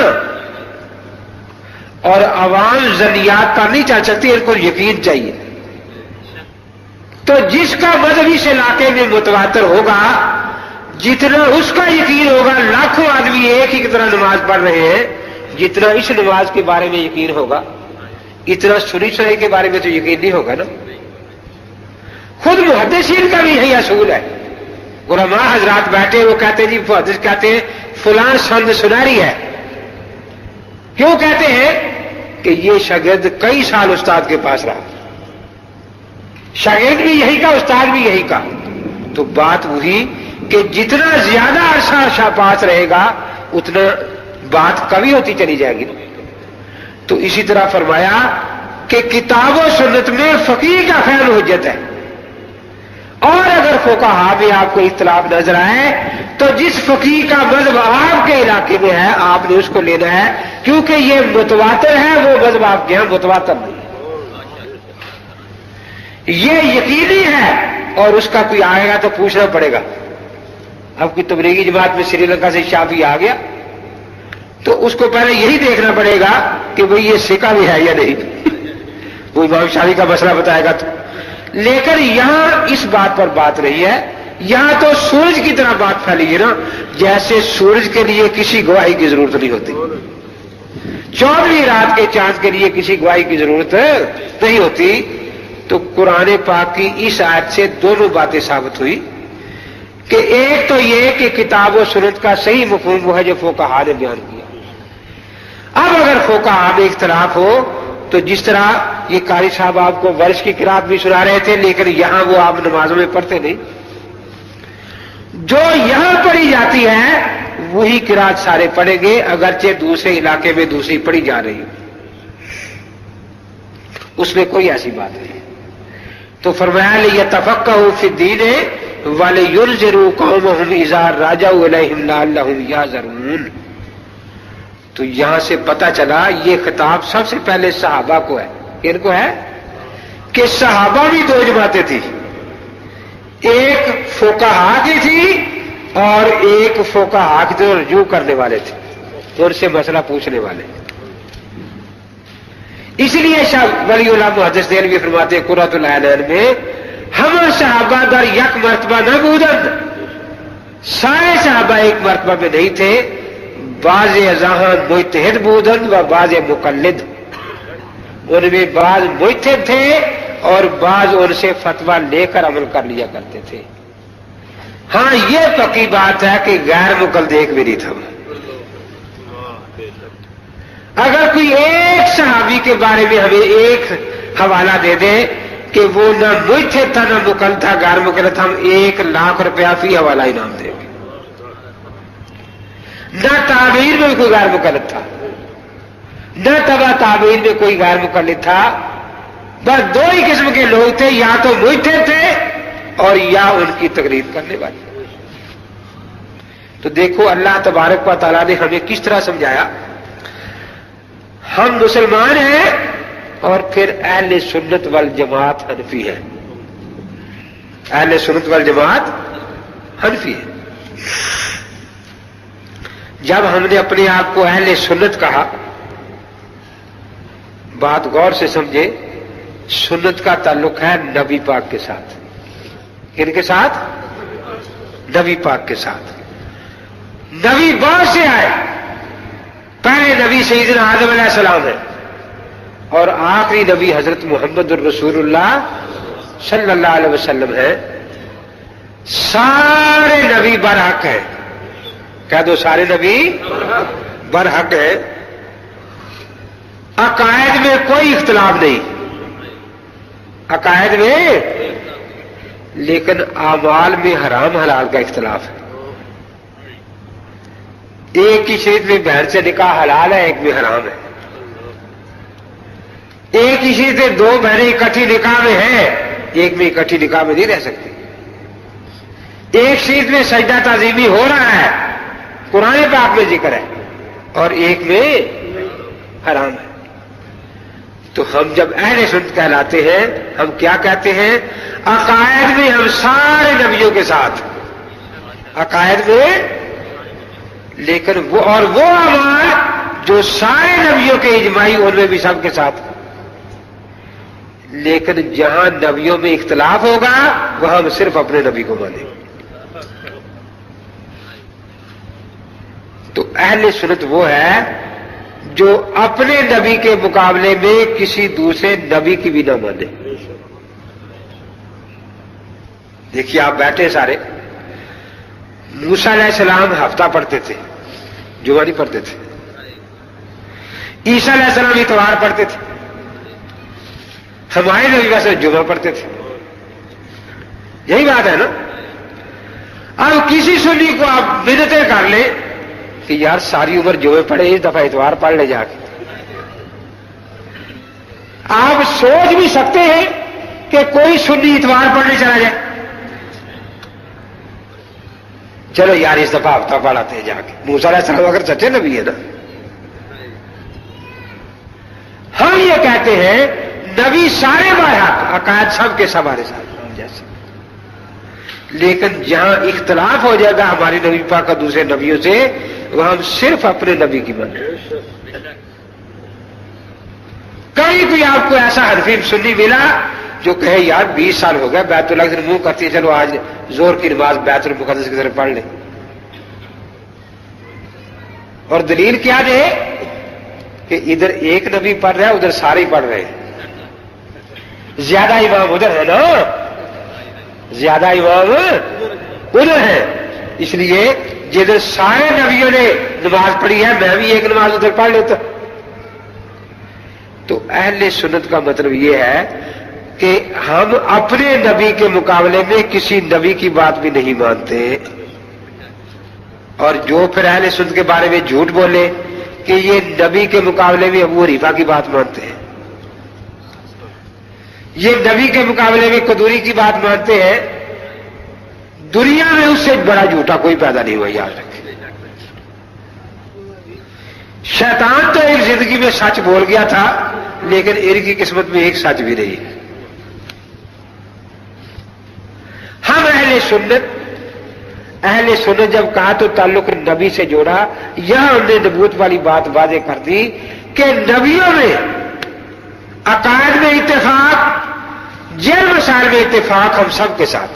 اور عوام ظنیات پر نہیں چل سکتی, ان کو یقین چاہیے. تو جس کا مذہب اس علاقے میں متواتر ہوگا, جتنا اس کا یقین ہوگا, لاکھوں آدمی ایک ہی کی طرح نماز پڑھ رہے ہیں, جتنا اس نماز کے بارے میں یقین ہوگا, اتنا سنی سنائی کے بارے میں تو یقین نہیں ہوگا نا. خود محدثین کا بھی یہی اصول ہے. علماء حضرات بیٹھے, وہ کہتے ہیں جی محدث کہتے ہیں فلاں سند سنہری ہے. کیوں کہتے ہیں کہ یہ شاگرد کئی سال استاد کے پاس رہا, شاگرد بھی یہی کا, استاد بھی یہی کا. تو بات وہی کہ جتنا زیادہ عرصہ پاس رہے گا اتنا بات کمی ہوتی چلی جائے گی. تو اسی طرح فرمایا کہ کتاب و سنت میں فقیہ کا خیال حجت ہے. اور اگر فقہا میں آپ کو اختلاف نظر آئے تو جس فقیہ کا مذہب آپ کے علاقے میں ہے آپ نے اس کو لینا ہے, کیونکہ یہ متواتر ہے, وہ مذہب آپ کے یہاں متواتر نہیں ہے. یہ یقینی ہے, اور اس کا کوئی آئے گا تو پوچھنا پڑے گا. اب کوئی تبلیغی جماعت میں سری لنکا سے شافعی آ گیا تو اس کو پہلے یہی دیکھنا پڑے گا کہ بھئی یہ سکہ بھی ہے یا نہیں. وہ امام شافعی کا مسئلہ بتائے گا تو. لیکن یہاں اس بات پر بات رہی ہے, یہاں تو سورج کی طرح بات پھیلی ہے نا, جیسے سورج کے لیے کسی گواہی کی ضرورت نہیں ہوتی, 14ویں رات کے چاند کے لیے کسی گواہی کی ضرورت نہیں ہوتی. تو قرآن پاک کی اس آیت سے دونوں باتیں ثابت ہوئی کہ ایک تو یہ کہ کتاب و سنت کا صحیح مفہوم وہ ہے جو فقہا نے بیان کیا. اب اگر فقہا میں اختلاف ہو تو جس طرح یہ قاری صاحب آپ کو ورش کی قرات بھی سنا رہے تھے, لیکن یہاں وہ آپ نمازوں میں پڑھتے نہیں, جو یہاں پڑھی جاتی ہے وہی قرات سارے پڑھیں گے, اگرچہ دوسرے علاقے میں دوسری پڑھی جا رہی, اس میں کوئی ایسی بات نہیں. تو فرمایا لِيَتَفَقَّهُوا فِي الدِّينِ وَلِيُنذِرُوا قَوْمَهُمْ إِذَا رَجَعُوا إِلَيْهِمْ لَعَلَّهُمْ يَحْذَرُونَ. تو یہاں سے پتہ چلا یہ خطاب سب سے پہلے صحابہ کو ہے. ان کو ہے کہ صحابہ بھی دو جماعتیں تھی, ایک فقہا کی تھی اور ایک فقہا کی طرف رجوع کرنے والے تھے, ان سے مسئلہ پوچھنے والے. اس لیے شاہ ولی اللہ محدث دہلوی فرماتے ہیں قرۃ العینین میں, ہم صحابہ در یک مرتبہ نہ بودند, سارے صحابہ ایک مرتبہ میں نہیں تھے. بعض ازاں مجتہد بودند و بعض مقلد, ان میں بعض مجتہد تھے اور بعض ان سے فتویٰ لے کر عمل کر لیا کرتے تھے. ہاں یہ پکی بات ہے کہ غیر مقلد ایک بھی نہیں تھا. اگر کوئی ایک صحابی کے بارے میں ہمیں ایک حوالہ دے دے کہ وہ نہ مجتہد تھا نہ مقلد تھا, غیر مقلد تھا, ہم 1,00,000 روپیہ فی حوالہ انعام دیں گے. نہ تعبیر میں کوئی غیر مقلد تھا, نہ تبع تعبیر میں کوئی غیر مقلد تھا, بس دو ہی قسم کے لوگ تھے، یا تو مجھتے تھے اور یا ان کی تقلید کرنے والے۔ تو دیکھو اللہ تبارک و تعالیٰ نے ہمیں کس طرح سمجھایا، ہم مسلمان ہیں اور پھر اہل سنت والجماعت حنفی ہے، اہل سنت والجماعت حنفی ہے۔ جب ہم نے اپنے آپ کو اہل سنت کہا، بات غور سے سمجھے، سنت کا تعلق ہے نبی پاک کے ساتھ۔ کن کے ساتھ؟ نبی پاک کے ساتھ۔ نبی بہت سے آئے، پہلے نبی سیدنا آدم علیہ السلام ہے اور آخری نبی حضرت محمد الرسول اللہ صلی اللہ علیہ وسلم ہے۔ سارے نبی برحق ہیں، کہہ دو سارے نبی برحق ہیں۔ عقائد میں کوئی اختلاف نہیں، عقائد میں، لیکن اعمال میں حرام حلال کا اختلاف ہے۔ ایک کی شریعت میں بہن سے نکاح حلال ہے، ایک میں حرام ہے۔ ایک ہی شریعت میں دو بہنیں اکٹھی نکاح میں ہیں، ایک میں اکٹھی نکاح میں نہیں رہ سکتی۔ ایک شریعت میں سجدہ تعظیمی ہو رہا ہے، قرآن پاک میں ذکر ہے، اور ایک میں حرام ہے۔ تو ہم جب اہل سنت کہلاتے ہیں، ہم کیا کہتے ہیں؟ عقائد میں ہم سارے نبیوں کے ساتھ، عقائد میں، لیکن وہ اور وہ اعمال جو سارے نبیوں کے اجماعی، ان میں بھی سب کے ساتھ۔ لیکن جہاں نبیوں میں اختلاف ہوگا وہاں ہم صرف اپنے نبی کو مانیں گے۔ تو اہل سنت وہ ہے جو اپنے نبی کے مقابلے میں کسی دوسرے نبی کی بھی نہ مانے۔ دیکھیے آپ بیٹھے سارے، موسیٰ علیہ السلام ہفتہ پڑھتے تھے، جمعہ نہیں پڑھتے تھے۔ عیسیٰ علیہ السلام اتوار پڑھتے تھے، ہمارے نبی ویسے جمعہ پڑھتے تھے۔ یہی بات ہے نا۔ اب کسی سنی کو آپ منتیں کر لیں کہ یار ساری عمر جمعے پڑھے، اس دفعہ اتوار پڑھ لے جا کے۔ آپ سوچ بھی سکتے ہیں کہ کوئی سنی اتوار پڑھنے چلا جائے، چلو یار اس دفعہ ہفتہ پڑھاتے ہیں جا کے۔ موسیٰ علیہ السلام اگر سچے نبی ہے نا، ہم یہ کہتے ہیں نبی سارے برحق، عقائد سب کے سب ہمارے ساتھ جیسے، لیکن جہاں اختلاف ہو جائے گا ہمارے نبی پاک کا دوسرے نبیوں سے، وہ ہم صرف اپنے نبی کی مانیں۔ کہیں کوئی آپ کو ایسا حنفی سنی ملا جو کہے یار 20 سال ہو گیا بیت اللہ سے منہ کرتی ہے، چلو آج زور کی نماز بیت المقدس کی طرف پڑھ لیں، اور دلیل کیا دے کہ ادھر ایک نبی پڑھ رہا ہے ادھر سارے پڑھ رہے ہیں، زیادہ امام ادھر ہے نا، زیادہ امام ادھر ہے، اس لیے جدھر سارے نبیوں نے نماز پڑھی ہے میں بھی ایک نماز ادھر پڑھ لیتا۔ تو اہل سنت کا مطلب یہ ہے کہ ہم اپنے نبی کے مقابلے میں کسی نبی کی بات بھی نہیں مانتے، اور جو پھر اہل سنت کے بارے میں جھوٹ بولے کہ یہ نبی کے مقابلے میں ابو حنیفہ کی بات مانتے ہیں، یہ نبی کے مقابلے میں قدوری کی بات مانتے ہیں، دنیا میں اس سے بڑا جھوٹا کوئی پیدا نہیں ہوا، یاد رکھیں۔ شیطان تو ایک زندگی میں سچ بول گیا تھا، لیکن ان کی قسمت میں ایک سچ بھی نہیں ہے۔ ہم اہل سنت جب کہا تو تعلق نبی سے جوڑا، یہاں ہم نے نبوت والی بات واضح کر دی کہ نبیوں میں عقائد میں اتفاق، جن مسائل میں اتفاق ہم سب کے ساتھ،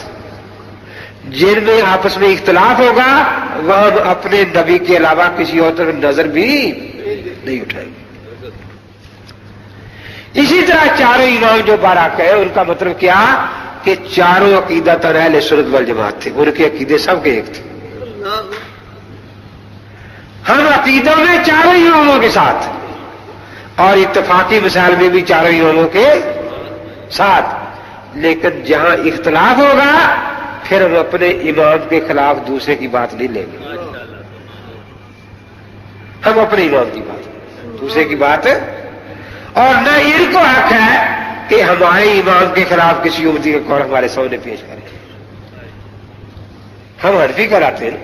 جن میں آپس میں اختلاف ہوگا وہ ہم اپنے نبی کے علاوہ کسی اور طرف نظر بھی نہیں اٹھائیں گے۔ اسی طرح چاروں امام جو برحق ہیں ان کا مطلب کیا کہ چاروں عقیدت اور اہل سنت والجماعت تھے، ان کے عقیدے سب کے ایک تھے۔ ہم عقیدوں میں چاروں اماموں کے ساتھ اور اتفاقی مسائل میں بھی چاروں اماموں کے ساتھ، لیکن جہاں اختلاف ہوگا پھر ہم اپنے امام کے خلاف دوسرے کی بات نہیں لیں گے، ہم اپنے امام کی بات، دوسرے کی بات، اور نہ ان کو حق ہے کہ ہمارے امام کے خلاف کسی امتی کا قول ہمارے سامنے پیش کریں. ہم حنفی کراتے ہیں.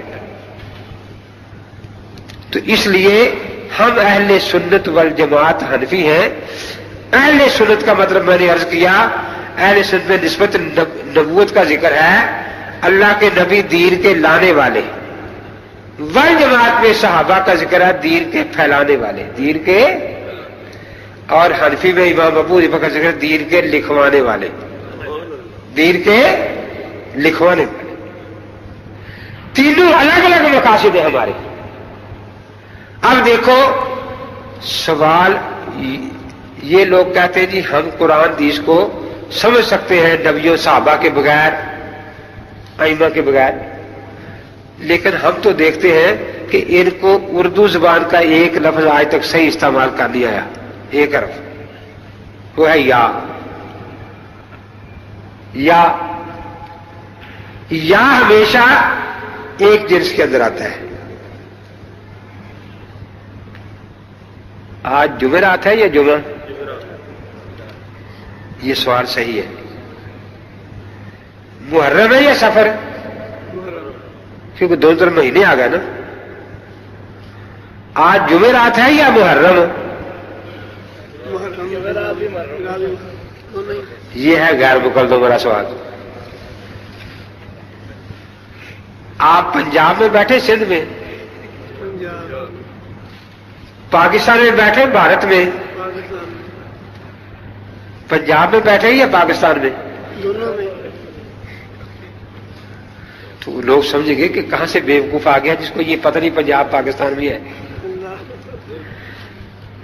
تو اس لیے ہم اہل سنت والجماعت حنفی ہیں. اہل سنت کا مطلب میں نے عرض کیا، اہل سنت میں نسبت نبوت کا ذکر ہے، اللہ کے نبی دین کے لانے والے. والجماعت میں صحابہ کا ذکر ہے، دین کے پھیلانے والے، دین کے. اور حنفی میں امام ابو حنیفہ کا ذکر ہے، دین کے لکھوانے والے، دین کے لکھوانے والے. تینوں الگ الگ مقاصد ہیں ہمارے. اب دیکھو سوال، یہ لوگ کہتے ہیں جی ہم قرآن حدیث کو سمجھ سکتے ہیں نبیوں صحابہ کے بغیر، ائمہ کے بغیر، لیکن ہم تو دیکھتے ہیں کہ ان کو اردو زبان کا ایک لفظ آج تک صحیح استعمال کر نہیں آیا. ایک حرف وہ ہے یا. یا ہمیشہ ایک جنس کے اندر آتا ہے. آج جمعرات ہے یا جمعہ؟ یہ سوال صحیح ہے. محرم ہے یا سفر؟ کیونکہ دو تین مہینے آ گئے نا. آج جمعرات ہے یا محرم؟ یہ ہے غیر مقلدوں میرا سوال. آپ پنجاب میں بیٹھے، سندھ میں، پاکستان میں بیٹھے، بھارت میں؟ پنجاب میں بیٹھے یا پاکستان میں؟ دونوں میں. تو لوگ سمجھیں گے کہ کہاں سے بیوقوف آ گیا جس کو یہ پتہ نہیں پنجاب پاکستان میں ہے.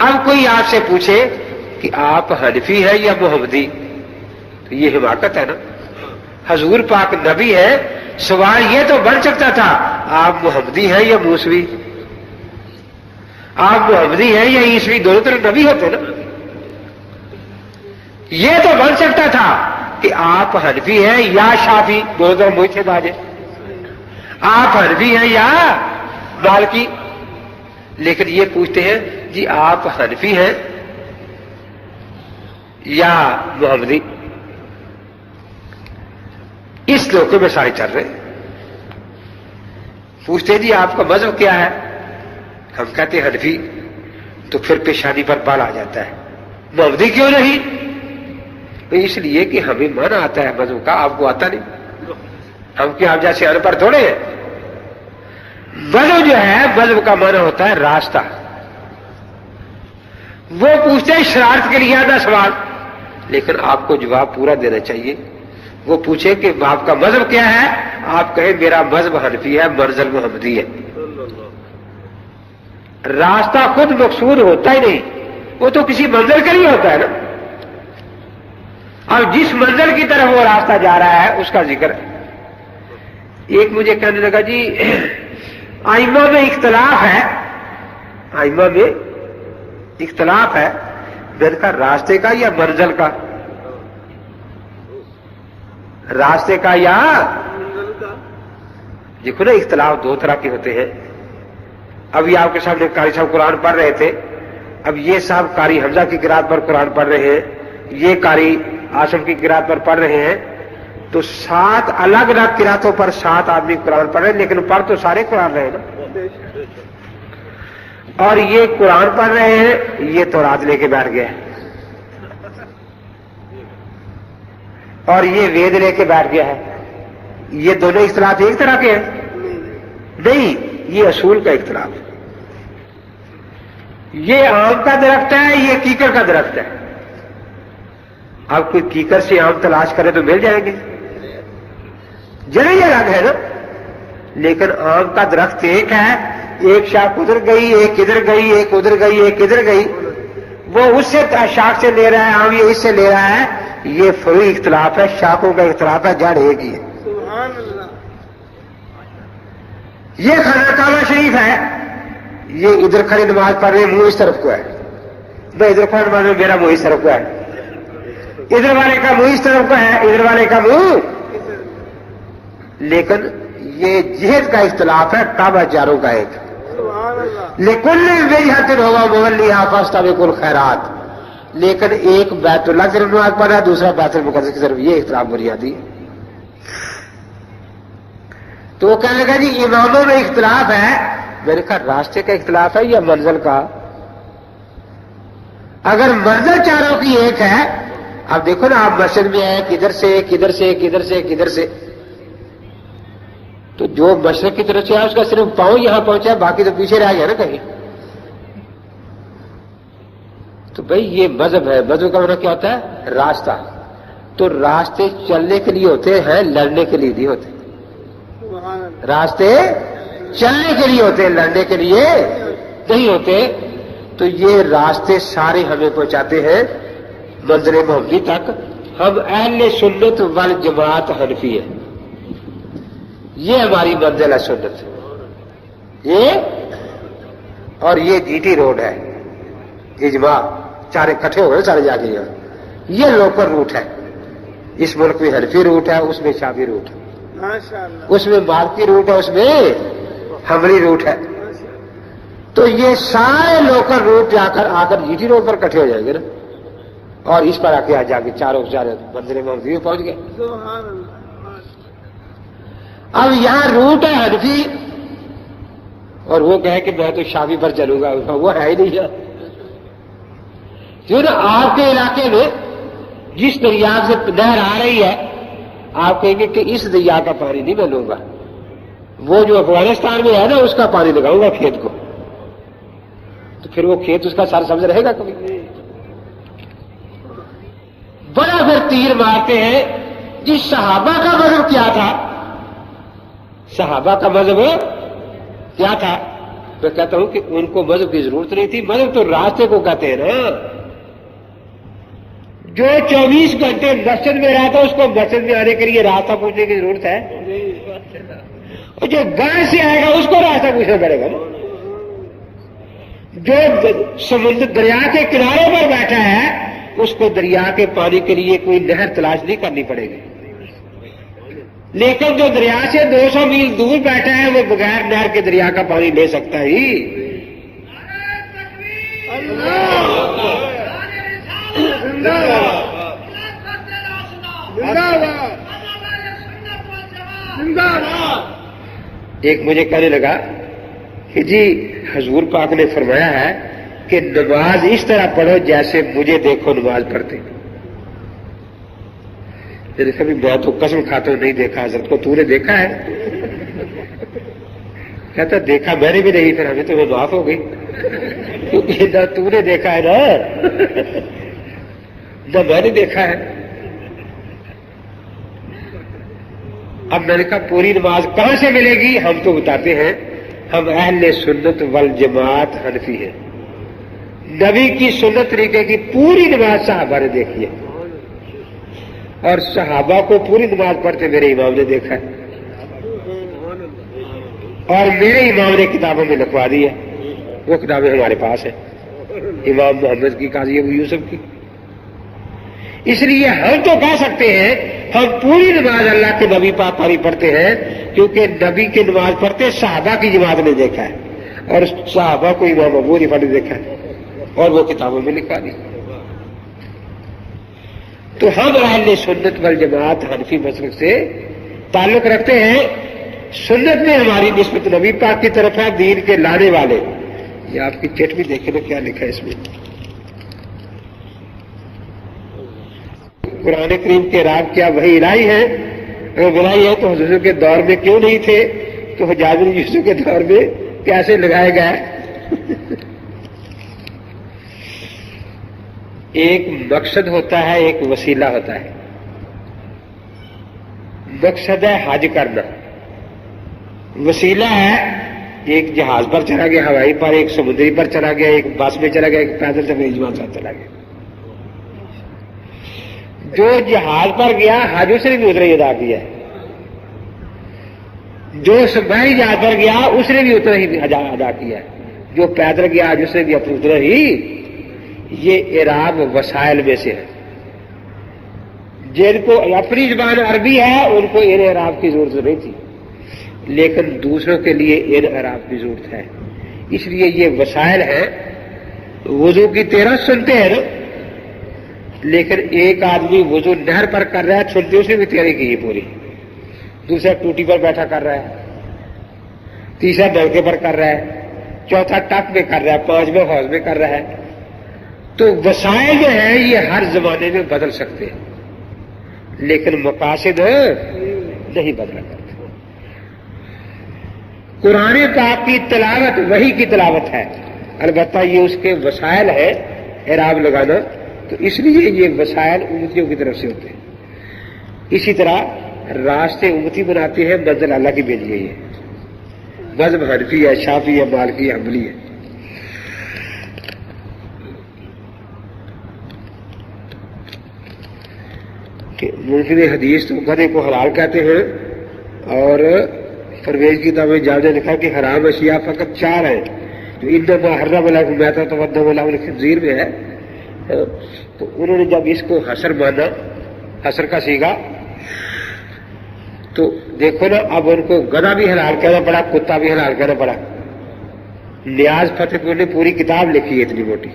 اب کوئی آپ سے پوچھے کہ آپ حنفی ہیں یا محمدی، تو یہ حماقت ہے نا. حضور پاک نبی ہے، سوال یہ تو بن سکتا تھا آپ محمدی ہیں یا موسوی، آپ محمدی ہیں یا عیسوی، دونوں طرف نبی ہوتے نا. یہ تو بن سکتا تھا کہ آپ حنفی ہیں یا شافی، دونوں طرف موچے باجے. آپ حنفی ہیں یا مالکی، لیکن یہ پوچھتے ہیں جی آپ حنفی ہیں یا محمدی. اس دھوکے میں سارے چل رہے. پوچھتے ہیں جی آپ کا مذہب کیا ہے، ہم کہتے ہیں حنفی، تو پھر پیشانی پر بال آ جاتا ہے. محمدی کیوں نہیں؟ تو اس لیے کہ ہمیں من آتا ہے مذہب کا، آپ کو آتا نہیں. ہم کیا آپ جیسے ان پڑھ تھوڑے ہیں. مذہب جو ہے، مذہب کا معنی ہوتا ہے راستہ. وہ پوچھتے ہیں شرارت کے لیے آدھا سوال، لیکن آپ کو جواب پورا دینا چاہیے. وہ پوچھے کہ آپ کا مذہب کیا ہے، آپ کہیں میرا مذہب حنفی ہے، منزل محمدی ہے. راستہ خود مقصود ہوتا ہی نہیں، وہ تو کسی منزل کے لیے ہوتا ہے نا. اور جس منزل کی طرف وہ راستہ جا رہا ہے اس کا ذکر ہے. ایک مجھے کہنے لگا جی ائمہ میں اختلاف ہے، ائمہ میں اختلاف ہے، میں نے کہا راستے کا یا منزل کا؟ راستے کا یا دیکھو نا، اختلاف دو طرح کے ہوتے ہیں. ابھی آپ کے سامنے قاری صاحب قرآن پڑھ رہے تھے، اب یہ صاحب قاری حمزہ کی قرات پر قرآن پڑھ رہے ہیں، یہ قاری آصف کی قرات پر پڑھ رہے ہیں. تو 7 الگ الگ قراتوں پر 7 آدمی قرآن پڑھ رہے ہیں، لیکن پڑھ تو سارے قرآن رہے ہیں نا. اور یہ قرآن پڑھ رہے ہیں، یہ تورات لے کے بیٹھ گئے، اور یہ وید لے کے بیٹھ گیا ہے. یہ دونوں اختلاف ایک طرح کے ہیں؟ نہیں، یہ اصول کا اختلاف ہے. یہ آم کا درخت ہے، یہ کیکر کا درخت ہے. اب کوئی کیکر سے آم تلاش کرے تو مل جائیں گے، جڑیں الگ ہے نا. لیکن آم کا درخت ایک ہے، ایک شاخ ادھر گئی، ایک ادھر گئی، ایک ادھر گئی، ایک ادھر گئی. وہ اس سے شاخ سے لے رہا ہے آم، یہ اس سے لے رہا ہے. یہ فروعی اختلاف ہے، شاخوں کا اختلاف ہے، جڑ ایک ہی ہے. یہ خانہ کعبہ شریف ہے، یہ ادھر کھڑے نماز پڑھ رہے، منہ اس طرف کو ہے. میں ادھر کھڑے نماز میں، میرا منہ اس طرف کو ہے. ادھر والے کا منہ اس طرف کو ہے، ادھر والے کا منہ. لیکن یہ جہت کا اختلاف ہے، کعبہ چاروں کا ایک. لیکن وجہت ہوگا مولیہ فاستبقوا الخیرات. لیکن ایک بیت اللہ کی طرف نماز پڑھ رہا ہے، دوسرا بیت المقدس کی طرف، یہ اختلاف بنیادی ہے۔ تو وہ کہنے لگا جی اماموں میں اختلاف ہے۔ میں نے کہا راستے کا اختلاف ہے یا منزل کا؟ اگر منزل چاروں کی ایک ہے، اب دیکھو نا آپ مسجد میں آئے، کدھر سے کدھر سے کدھر سے کدھر سے، تو جو مشرق کی طرف سے ہے اس کا صرف پاؤں یہاں پہنچا ہے، باقی تو پیچھے رہ گیا نا کہیں۔ تو بھئی یہ مذہب ہے، مذہب کا مطلب کیا ہوتا ہے؟ راستہ۔ تو راستے چلنے کے لیے ہوتے ہیں، لڑنے کے لیے نہیں ہوتے۔ راستے چلنے کے لیے ہوتے ہیں، لڑنے کے لیے نہیں ہوتے۔ تو یہ راستے سارے ہمیں پہنچاتے ہیں منزل محمدی تک۔ ہم اہل سنت والجماعت حنفی ہیں، یہ ہماری منزل ہے سنت، یہ اور یہ جی ٹی روڈ ہے، اجماع چارے اکٹھے ہو گئے سارے جا کے یہاں، یہ لوکل روٹ ہے۔ اس ملک میں حنفی روٹ ہے، اس میں شافعی روٹ ہے، اس میں مالکی روٹ ہے، اس میں حنبلی روٹ ہے۔ تو یہ سارے لوکل روٹ آ کر جی ٹی روڈ پر اکٹھے ہو جائیں گے نا، اور اس پر آ کے جا کے چاروں منزل محمدی میں پہنچ گئے۔ اب یہاں روٹ ہے حنفی، اور وہ کہے کہ میں تو شافعی پر چلوں گا، وہ ہے ہی نہیں ہے۔ جو نا آپ کے علاقے میں جس دریا سے نہر آ رہی ہے، آپ کہیں گے کہ اس دریا کا پانی نہیں میں لوں گا، وہ جو افغانستان میں ہے نا اس کا پانی لگاؤں گا کھیت کو، تو پھر وہ کھیت اس کا سر سبز رہے گا کبھی؟ بڑا پھر تیر مارتے ہیں جس صحابہ کا مذہب کیا تھا، صحابہ کا مذہب کیا تھا؟ میں کہتا ہوں کہ ان کو مذہب کی ضرورت نہیں تھی، مذہب تو راستے کو کہتے ہیں نا۔ جو 24 گھنٹے مسجد میں رہتا اس کو مسجد میں آنے کے لیے راستہ پوچھنے کی ضرورت ہے، اور جو گاؤں سے آئے گا اس کو راستہ پوچھنا پڑے گا نا۔ جو سمندر دریا کے کنارے پر بیٹھا ہے اس کو دریا کے پانی کے لیے کوئی نہر تلاش نہیں کرنی پڑے گی، لیکن جو دریا سے 200 میل دور بیٹھا ہے وہ بغیر نہر کے دریا کا پانی لے سکتا ہی۔ ایک مجھے کہنے لگا کہ جی حضور پاک نے فرمایا ہے کہ نماز اس طرح پڑھو جیسے مجھے دیکھو نماز پڑھتے۔ کبھی میں تو قسم کھاتا ہوں نہیں دیکھا حضرت کو، تو نے دیکھا ہے؟ کہتا دیکھا میں نے بھی نہیں، پھر ہمیں تمہیں معاف ہو گئی، کیونکہ نہ تو نے دیکھا ہے نہ میں نے دیکھا ہے۔ اب میں نے کہا پوری نماز کہاں سے ملے گی؟ ہم تو بتاتے ہیں ہم اہل سنت والجماعت حنفی ہیں، نبی کی سنت طریقے کی پوری نماز صحابہ نے دیکھی ہے، اور صحابہ کو پوری نماز پڑھتے میرے امام نے دیکھا ہے، اور میرے امام نے کتابوں میں لکھوا دی ہے، وہ کتابیں ہمارے پاس ہیں، امام محمد کی، قاضی ابو یوسف کی۔ اس لیے ہم تو کہہ سکتے ہیں ہم پوری نماز اللہ کے نبی پاک پر ہی پڑھتے ہیں، کیونکہ نبی کی نماز پڑھتے صحابہ کی جماعت نے دیکھا ہے، اور صحابہ کو امام ابو حنیفہ نے دیکھا ہے، اور وہ کتابوں میں لکھوا دی۔ تو ہم اہل سنت والجماعت حنفی مسلک سے تعلق رکھتے ہیں، سنت میں ہماری نسبت نبی پاک کی طرف ہے، دین کے لانے والے۔ یہ آپ کی چٹ بھی دیکھیں نا کیا لکھا ہے اس میں، قرآن کریم کے راب کیا وہی الہی ہے؟ اگر الہی ہے تو حضور کے دور میں کیوں نہیں تھے؟ تو حجاج بن یوسف کے دور میں کیسے لگائے گئے؟ ایک مقصد ہوتا ہے، ایک وسیلہ ہوتا ہے۔ مقصد ہے حج کرنا، وسیلہ ہے ایک جہاز پر چلا گیا، ہوائی پر، ایک سمندری پر چلا گیا، ایک بس میں چلا گیا، ایک پیدل سے جماعت ساتھ چلا گیا۔ جو جہاز پر گیا حج اس نے بھی اتنا ہی ادا کیا ہے، جو بحری جہاز پر گیا اس نے بھی اتنا ہی ادا کیا ہے، جو پیدل گیا حج اس نے بھی اتنا ہی۔ یہ اعراب وسائل میں سے ہے، جن کو اپنی زبان عربی ہے ان کو ان اعراب کی ضرورت نہیں تھی، لیکن دوسروں کے لیے ان اعراب کی ضرورت ہے، اس لیے یہ وسائل ہیں۔ وضو کی 13 سنتیں ہیں نا، لیکن ایک آدمی وضو نہر پر کر رہا ہے، چھوٹی اس نے بھی تیاری کی ہے پوری، دوسرا ٹوٹی پر بیٹھا کر رہا ہے، تیسرا نلکے پر کر رہا ہے، چوتھا ٹپ میں کر رہا ہے، پانچواں حوض میں کر رہا ہے. تو وسائل جو ہیں یہ ہر زمانے میں بدل سکتے ہیں لیکن مقاصد نہیں بدلا کرتے. قرآن پاک کی تلاوت وحی کی تلاوت ہے، البتہ یہ اس کے وسائل ہے اعراب لگانا، تو اس لیے یہ وسائل امتیوں کی طرف سے ہوتے ہیں. اسی طرح راستے امتی بناتے ہیں، منزل اللہ کی بھیج گئی ہے. مذہب حنفی ہے، شافعی ہے، مالکی ہے، حنبلی ہے. منکر حدیث تو گدھے کو حلال کہتے ہیں، اور پرویز کی کتاب میں جاب نے لکھا کہ حرام اشیاء فقط 4 ہیں جو انما حرم لکم المیتۃ والدم ولحم الخنزیر میں ہے. تو انہوں نے جب اس کو حصر مانا، حصر کا صیغہ، تو دیکھو نا اب ان کو گدھا بھی حلال کہنا پڑا، کتا بھی حلال کہنا پڑا. نیاز فتح پور نے پوری کتاب لکھی ہے اتنی موٹی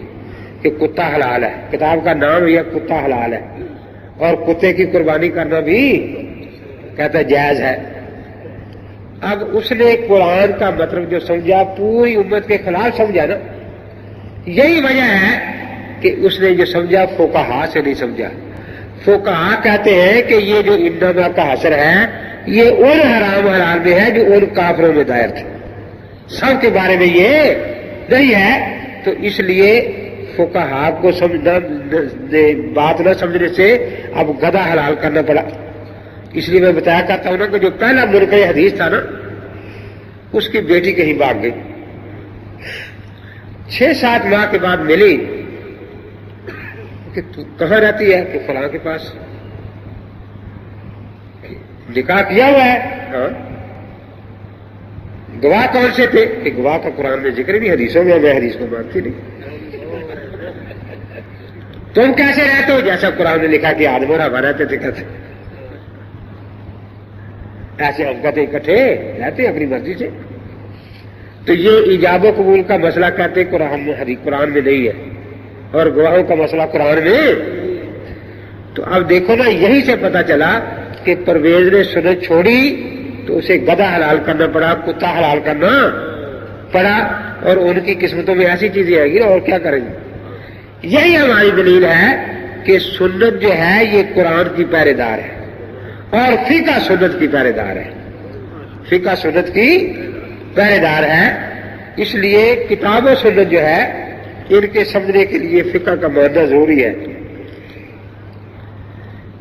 کہ کتا حلال ہے، کتاب کا نام یہ کتا حلال ہے، اور کتے کی قربانی کرنا بھی کہتا ہے جائز ہے. اب اس نے قرآن کا مطلب جو سمجھا پوری امت کے خلاف سمجھا نا. یہی وجہ ہے کہ اس نے جو سمجھا فقہا سے نہیں سمجھا. فقہا کہتے ہیں کہ یہ جو انما کا حصر ہے یہ ان حرام حلال میں ہے جو ان کافروں میں دائر تھے، سب کے بارے میں یہ نہیں ہے. تو اس لیے فقہا کو سمجھنا بات نہ سمجھنے سے اب گدھا حلال کرنا پڑا. اس لیے میں بتایا کرتا ہوں نا کہ جو پہلا منکر حدیث تھا نا اس کی بیٹی کہیں بھاگ گئی، 6-7 ماہ کے بعد ملی کہ تو کہاں رہتی ہے؟ کہ فلاں کے پاس. نکاح کیا ہوا ہے؟ ہاں. گواہ کون سے تھے؟ کہ گواہ کا قرآن میں ذکر نہیں، حدیثوں میں، میں حدیث کو مانتی نہیں. تم کیسے رہتے ہو؟ جیسا قرآن نے لکھا کہ آدم اور حوا رہتے تھے. کہتے ایسے ہم کہتے اکٹھے رہتے اپنی مرضی سے. تو یہ ایجاب و قبول کا مسئلہ کہتے قرآن میں نہیں ہے، اور گواہوں کا مسئلہ قرآن میں. تو اب دیکھو نا یہی سے پتا چلا کہ پرویز نے سنت چھوڑی تو اسے گدھا حلال کرنا پڑا، کتا حلال کرنا پڑا، اور ان کی قسمتوں میں ایسی چیزیں آئیں گی اور کیا کریں گے. یہی ہماری دلیل ہے کہ سنت جو ہے یہ قرآن کی پہرے دار ہے اور فقہ سنت کی پہرے دار ہے. فقہ سنت کی پہرے دار ہے. اس لیے کتاب و سنت جو ہے ان کے سمجھنے کے لیے فقہ کا ماننا ضروری ہے.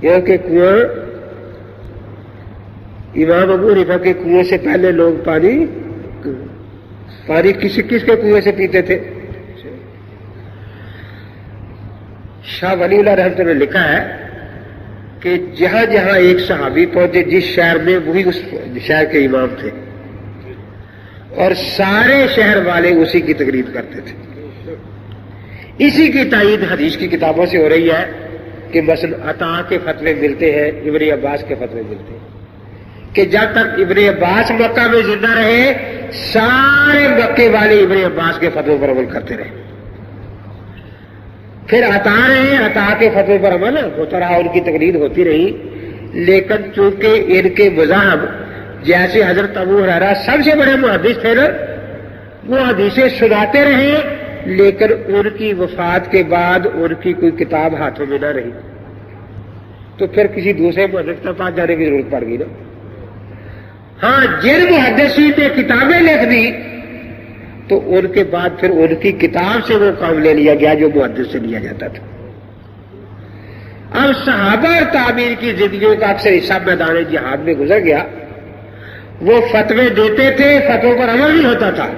یہ کہ کنواں امام ابو حنیفہ کے کنویں سے پہلے لوگ پانی کس کے کنویں سے پیتے تھے؟ شاہ ولی اللہ رحمۃ نے لکھا ہے کہ جہاں جہاں ایک صحابی پہنچے جس شہر میں وہی اس شہر کے امام تھے، اور سارے شہر والے اسی کی تقلید کرتے تھے. اسی کی تائید حدیث کی کتابوں سے ہو رہی ہے کہ مثلا عطا کے فتوے ملتے ہیں، ابن عباس کے فتوے ملتے ہیں کہ جب تک ابن عباس مکہ میں زندہ رہے سارے مکے والے ابن عباس کے فتوے پر عمل کرتے رہے. پھر عطا رہے، عطا کے فتوے پر عمل ہوتا رہا، ان کی تقلید ہوتی رہی. لیکن چونکہ ان کے مذاہب جیسے حضرت ابو ہریرہ سب سے بڑے محدث تھے نا، وہ حدیثیں سناتے رہے، لیکن ان کی وفات کے بعد ان کی کوئی کتاب ہاتھوں میں نہ رہی. تو پھر کسی دوسرے محدث کے پاس جانے کی ضرورت پڑ گئی نا. ہاں جن محدثین نے کتابیں لکھ دی تو ان کے بعد پھر ان کی کتاب سے وہ کام لے لیا گیا جو محدث سے لیا جاتا تھا. اب صحابہ اور تابعین کی زندگیوں کا اکثر حصہ میدان جہاد میں گزر گیا. وہ فتوے دیتے تھے، فتووں پر عمل بھی ہوتا تھا،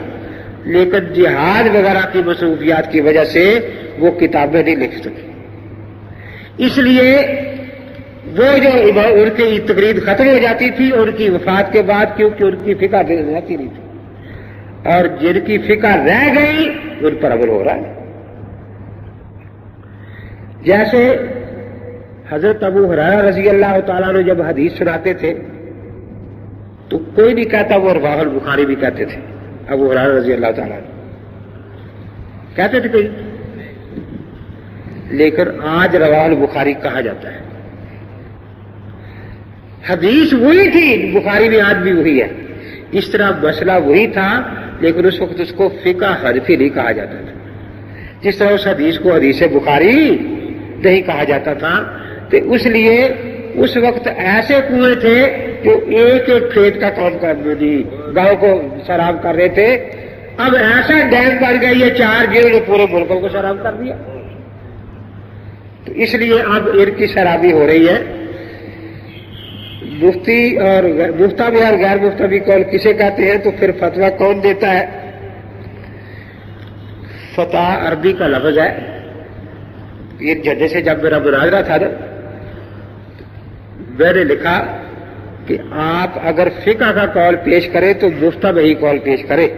لیکن جہاد وغیرہ کی مصروفیات کی وجہ سے وہ کتابیں نہیں لکھ سکے. اس لیے وہ جو ان کی تقریر ختم ہو جاتی تھی ان کی وفات کے بعد، کیونکہ ان کی فقہ رہتی نہیں تھی، اور جن کی فقہ رہ گئی ان پر عمل ہو رہا ہے. جیسے حضرت ابو ہریرہ رضی اللہ تعالیٰ عنہ جب حدیث سناتے تھے تو کوئی نہیں کہتا وہ رواہ البخاری بھی کہتے تھے. ابو ہریرہ رضی اللہ تعالیٰ عنہ کہتے تھے کوئی، لیکن آج رواه البخاری کہا جاتا ہے. حدیث وہی تھی، بخاری میں آج بھی وہی ہے. اس طرح مسئلہ وہی تھا، لیکن اس وقت اس کو فقہ حنفی نہیں کہا جاتا تھا. جس طرح اس حدیث کو حدیث بخاری نہیں کہا جاتا تھا، تو اس لیے اس وقت ایسے کنویں تھے جو ایک ایک کھیت کا کام کرتے تھے، گاؤں کو سیراب کر رہے تھے. اب ایسا ڈیم بن گئی ہے 4 جنہوں نے پورے ملکوں کو سیراب کر دیا. تو اس لیے اب ان کی سیرابی ہو رہی ہے. مفتی اور مفتابی اور غیر مفتابی قول کسے کہتے ہیں؟ تو پھر فتویٰ کون دیتا ہے؟ فتح عربی کا لفظ ہے. یہ ججے سے جب میرا مناظرہ تھا نا، میں نے لکھا کہ آپ اگر فقہ کا قول پیش کریں تو مفتابی ہی قول پیش کریں.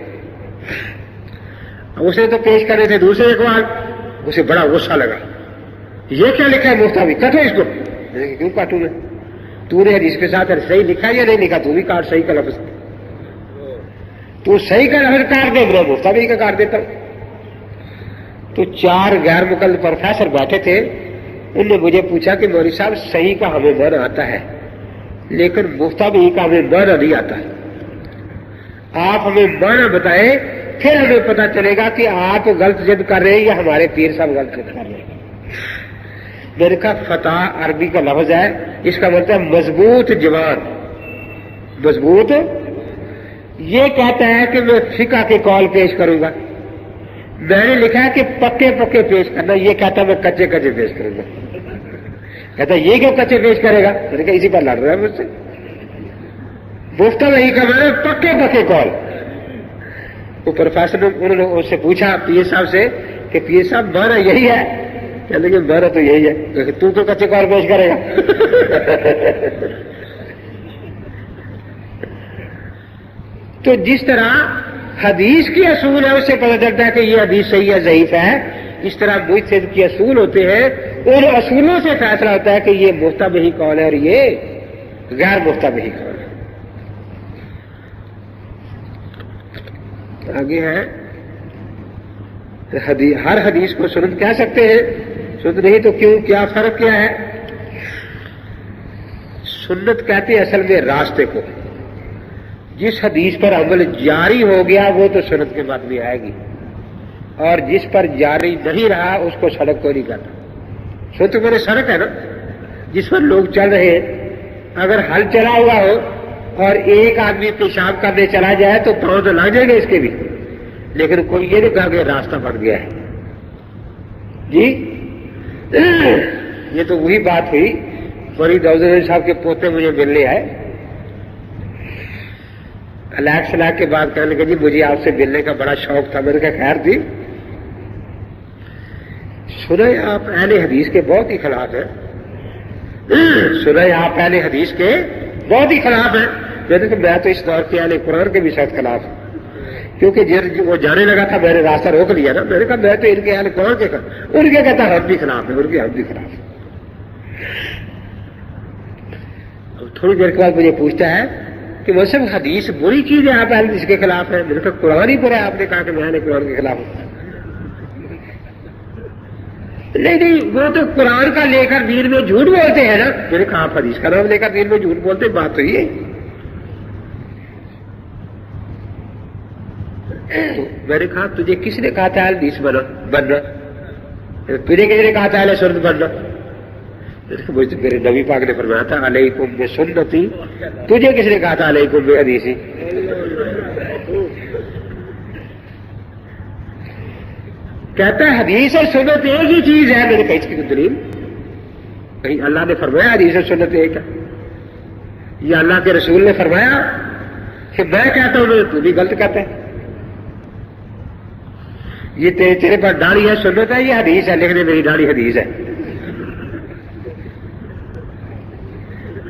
اسے تو پیش کرے تھے دوسرے اقوال، اسے بڑا غصہ لگا. یہ کیا لکھا ہے مفتابی؟ کٹو اس کو. کیوں کاٹوں میں؟ تو نے حدیث کے ساتھ صحیح لکھا یا نہیں لکھا؟ تو بھی کاٹ صحیح کا لفظ. تو صحیح کا لفظ کاٹ دے، میں مفتابی کا کاٹ دیتا ہوں. تو 4 غیر مقلد پروفیسر بیٹھے تھے، انہوں نے مجھے پوچھا کہ مولوی صاحب صحیح کا ہمیں معنی آتا ہے لیکن مفتابی کا ہمیں معنی نہیں آتا ہے. آپ ہمیں معنی بتائیں، پھر ہمیں پتہ چلے گا کہ آپ غلط ضد کر رہے ہیں یا ہمارے پیر صاحب غلط ضد کر رہے ہیں. میں نے کہا فتح عربی کا لفظ ہے، اس کا مطلب ہے مضبوط جوان. مضبوط یہ کہتا ہے کہ میں فقہ کے قول پیش کروں گا. میں نے لکھا ہے کہ پکے پکے پیش کرنا، یہ کہتا میں کچے کچے پیش کروں گا. کہتا یہ کیوں کچے پیش کرے گا؟ میں نے کہا اسی پر لڑ رہا ہے مجھ سے. مفتابی کا میں نے پکے پکے قول. وہ پروفیسر نے انہوں نے اس سے پوچھا پیر صاحب سے کہ پیر صاحب معنی یہی ہے؟ کہنے کہ معنی تو یہی ہے. تو کیوں کچے قول پیش کرے گا؟ تو جس طرح حدیث کی اصول ہے اس سے پتہ چلتا ہے کہ یہ حدیث صحیح ہے ضعیف ہے، اس طرح مجتہد کے اصول ہوتے ہیں، ان اصولوں سے فیصلہ ہوتا ہے کہ یہ مفتابی قول ہے اور یہ غیر مفتابی قول ہے. آگے ہے ہر حدیث کو سنت کہہ سکتے ہیں؟ سنت نہیں تو کیوں؟ کیا فرق کیا ہے؟ سنت کہتے ہیں اصل میں راستے کو. جس حدیث پر عمل جاری ہو گیا وہ تو سنت کے بعد بھی آئے گی، اور جس پر جاری نہیں رہا اس کو سڑک کو نہیں کہتا. سنت میرے سڑک ہے نا، جس پر لوگ چل رہے ہیں. اگر ہل چلا ہوا ہو اور ایک آدمی پیشاب کرنے چلا جائے تو پاؤں تو لگ جائیں گے اس کے بھی، لیکن کوئی یہ نہیں کہا کہ راستہ بن گیا ہے. جی یہ تو وہی بات ہوئی. فرید افضل صاحب کے پوتے مجھے ملنے آئے، الیکس سلاک کے بعد کہنے لگے جی مجھے آپ سے ملنے کا بڑا شوق تھا. میں نے کہا خیر تھی. سنا آپ اہل حدیث کے بہت ہی خلاف ہیں. سنا آپ اہل حدیث کے بہت ہی خلاف ہیں. میں نے کہا میں تو اس دور کے اہل قرآن کے بھی سخت خلاف ہوں، کیونکہ وہ جانے لگا تھا میں نے راستہ روک لیا نا. میں نے کہا میں تو ان کے اہل قرآن کے خلاف. ان کے کہتا ہم بھی خلاف ہیں، ان کے ہم بھی خلاف ہیں. تھوڑی دیر کے بعد مجھے پوچھتا ہے کہ وہ سب حدیث بری چیز ہے، آپ اہل حدیث کے خلاف ہیں. میں نے کہا قرآن ہی برا ہے. آپ نے کہا کہ میں اہل قرآن کے خلاف ہوں. نہیں وہ تو قرآن کا لے کر دین میں جھوٹ بولتے ہیں نا. میں نے کہا آپ حدیث کا نام لے کر دین میں جھوٹ بولتے. بات تو یہ ہے. میں نے کہا تجھے کس نے کہا تھا اہل حدیث بننا؟ تجھے کس نے کہا تھا اہل سنت بننا؟ مجھے میرے نبی پاک نے فرمایا تھا علیکم بسنتی. تجھے کس نے کہا تھا علیکم بحدیثی؟ کہتا ہے حدیث اور سنت ایک ہی چیز ہے. میں نے کہا اس کی دلیل؟ کہیں اللہ نے فرمایا حدیث اور سنت ایک ہے، یا اللہ کے رسول نے فرمایا کہ میں کہتا ہوں تو بھی غلط کہتا ہے. یہ تیرے پاس داڑھی ہے سنت ہے، یہ حدیث ہے. لکھنے میری داڑھی حدیث ہے.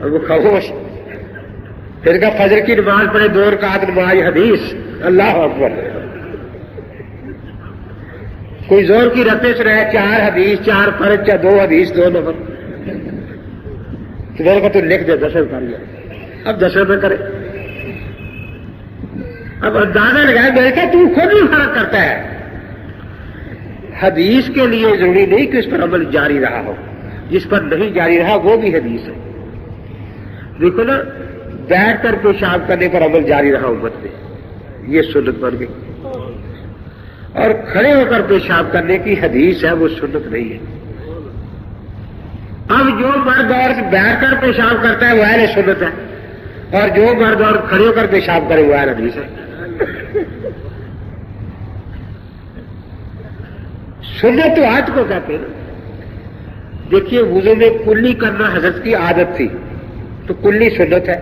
اور وہ خاموش. پھر کا فجر کی نماز پڑھے 2 رکعت نماز حدیث. اللہ اکبر. کوئی زور کی رتیں سے رہے 4 حدیث 4 فرض 2 حدیث 2 نفر. تو میں نے کہا تو لکھ دے 10 کر لیا. اب 10 میں کرے. اب اندازہ لگایا. میں نے کہا تو خود بھی فرق کرتا ہے. حدیث کے لیے ضروری نہیں کہ اس پر عمل جاری رہا ہو، جس پر نہیں جاری رہا وہ بھی حدیث ہے۔ دیکھو نا، بیٹھ کر پیشاب کرنے پر عمل جاری رہا امت میں، یہ سنت بن گئی، اور کھڑے ہو کر پیشاب کرنے کی حدیث ہے، وہ سنت نہیں ہے۔ اب جو مرد عورت بیٹھ کر پیشاب کرتا ہے وہ اہل سنت ہے، اور جو مرد عورت کھڑے ہو کر پیشاب کرے وہ اہل حدیث ہے۔ سنت تو آج کو کہتے ہیں نا۔ دیکھیے، وضو میں کلی کرنا حضرت کی عادت تھی تو کلی سنت ہے،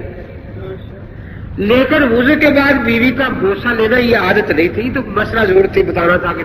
لیکن وضو کے بعد بیوی کا بوسہ لینا یہ عادت نہیں تھی، تو مسئلہ ضرور تھی بتانا تھا کہ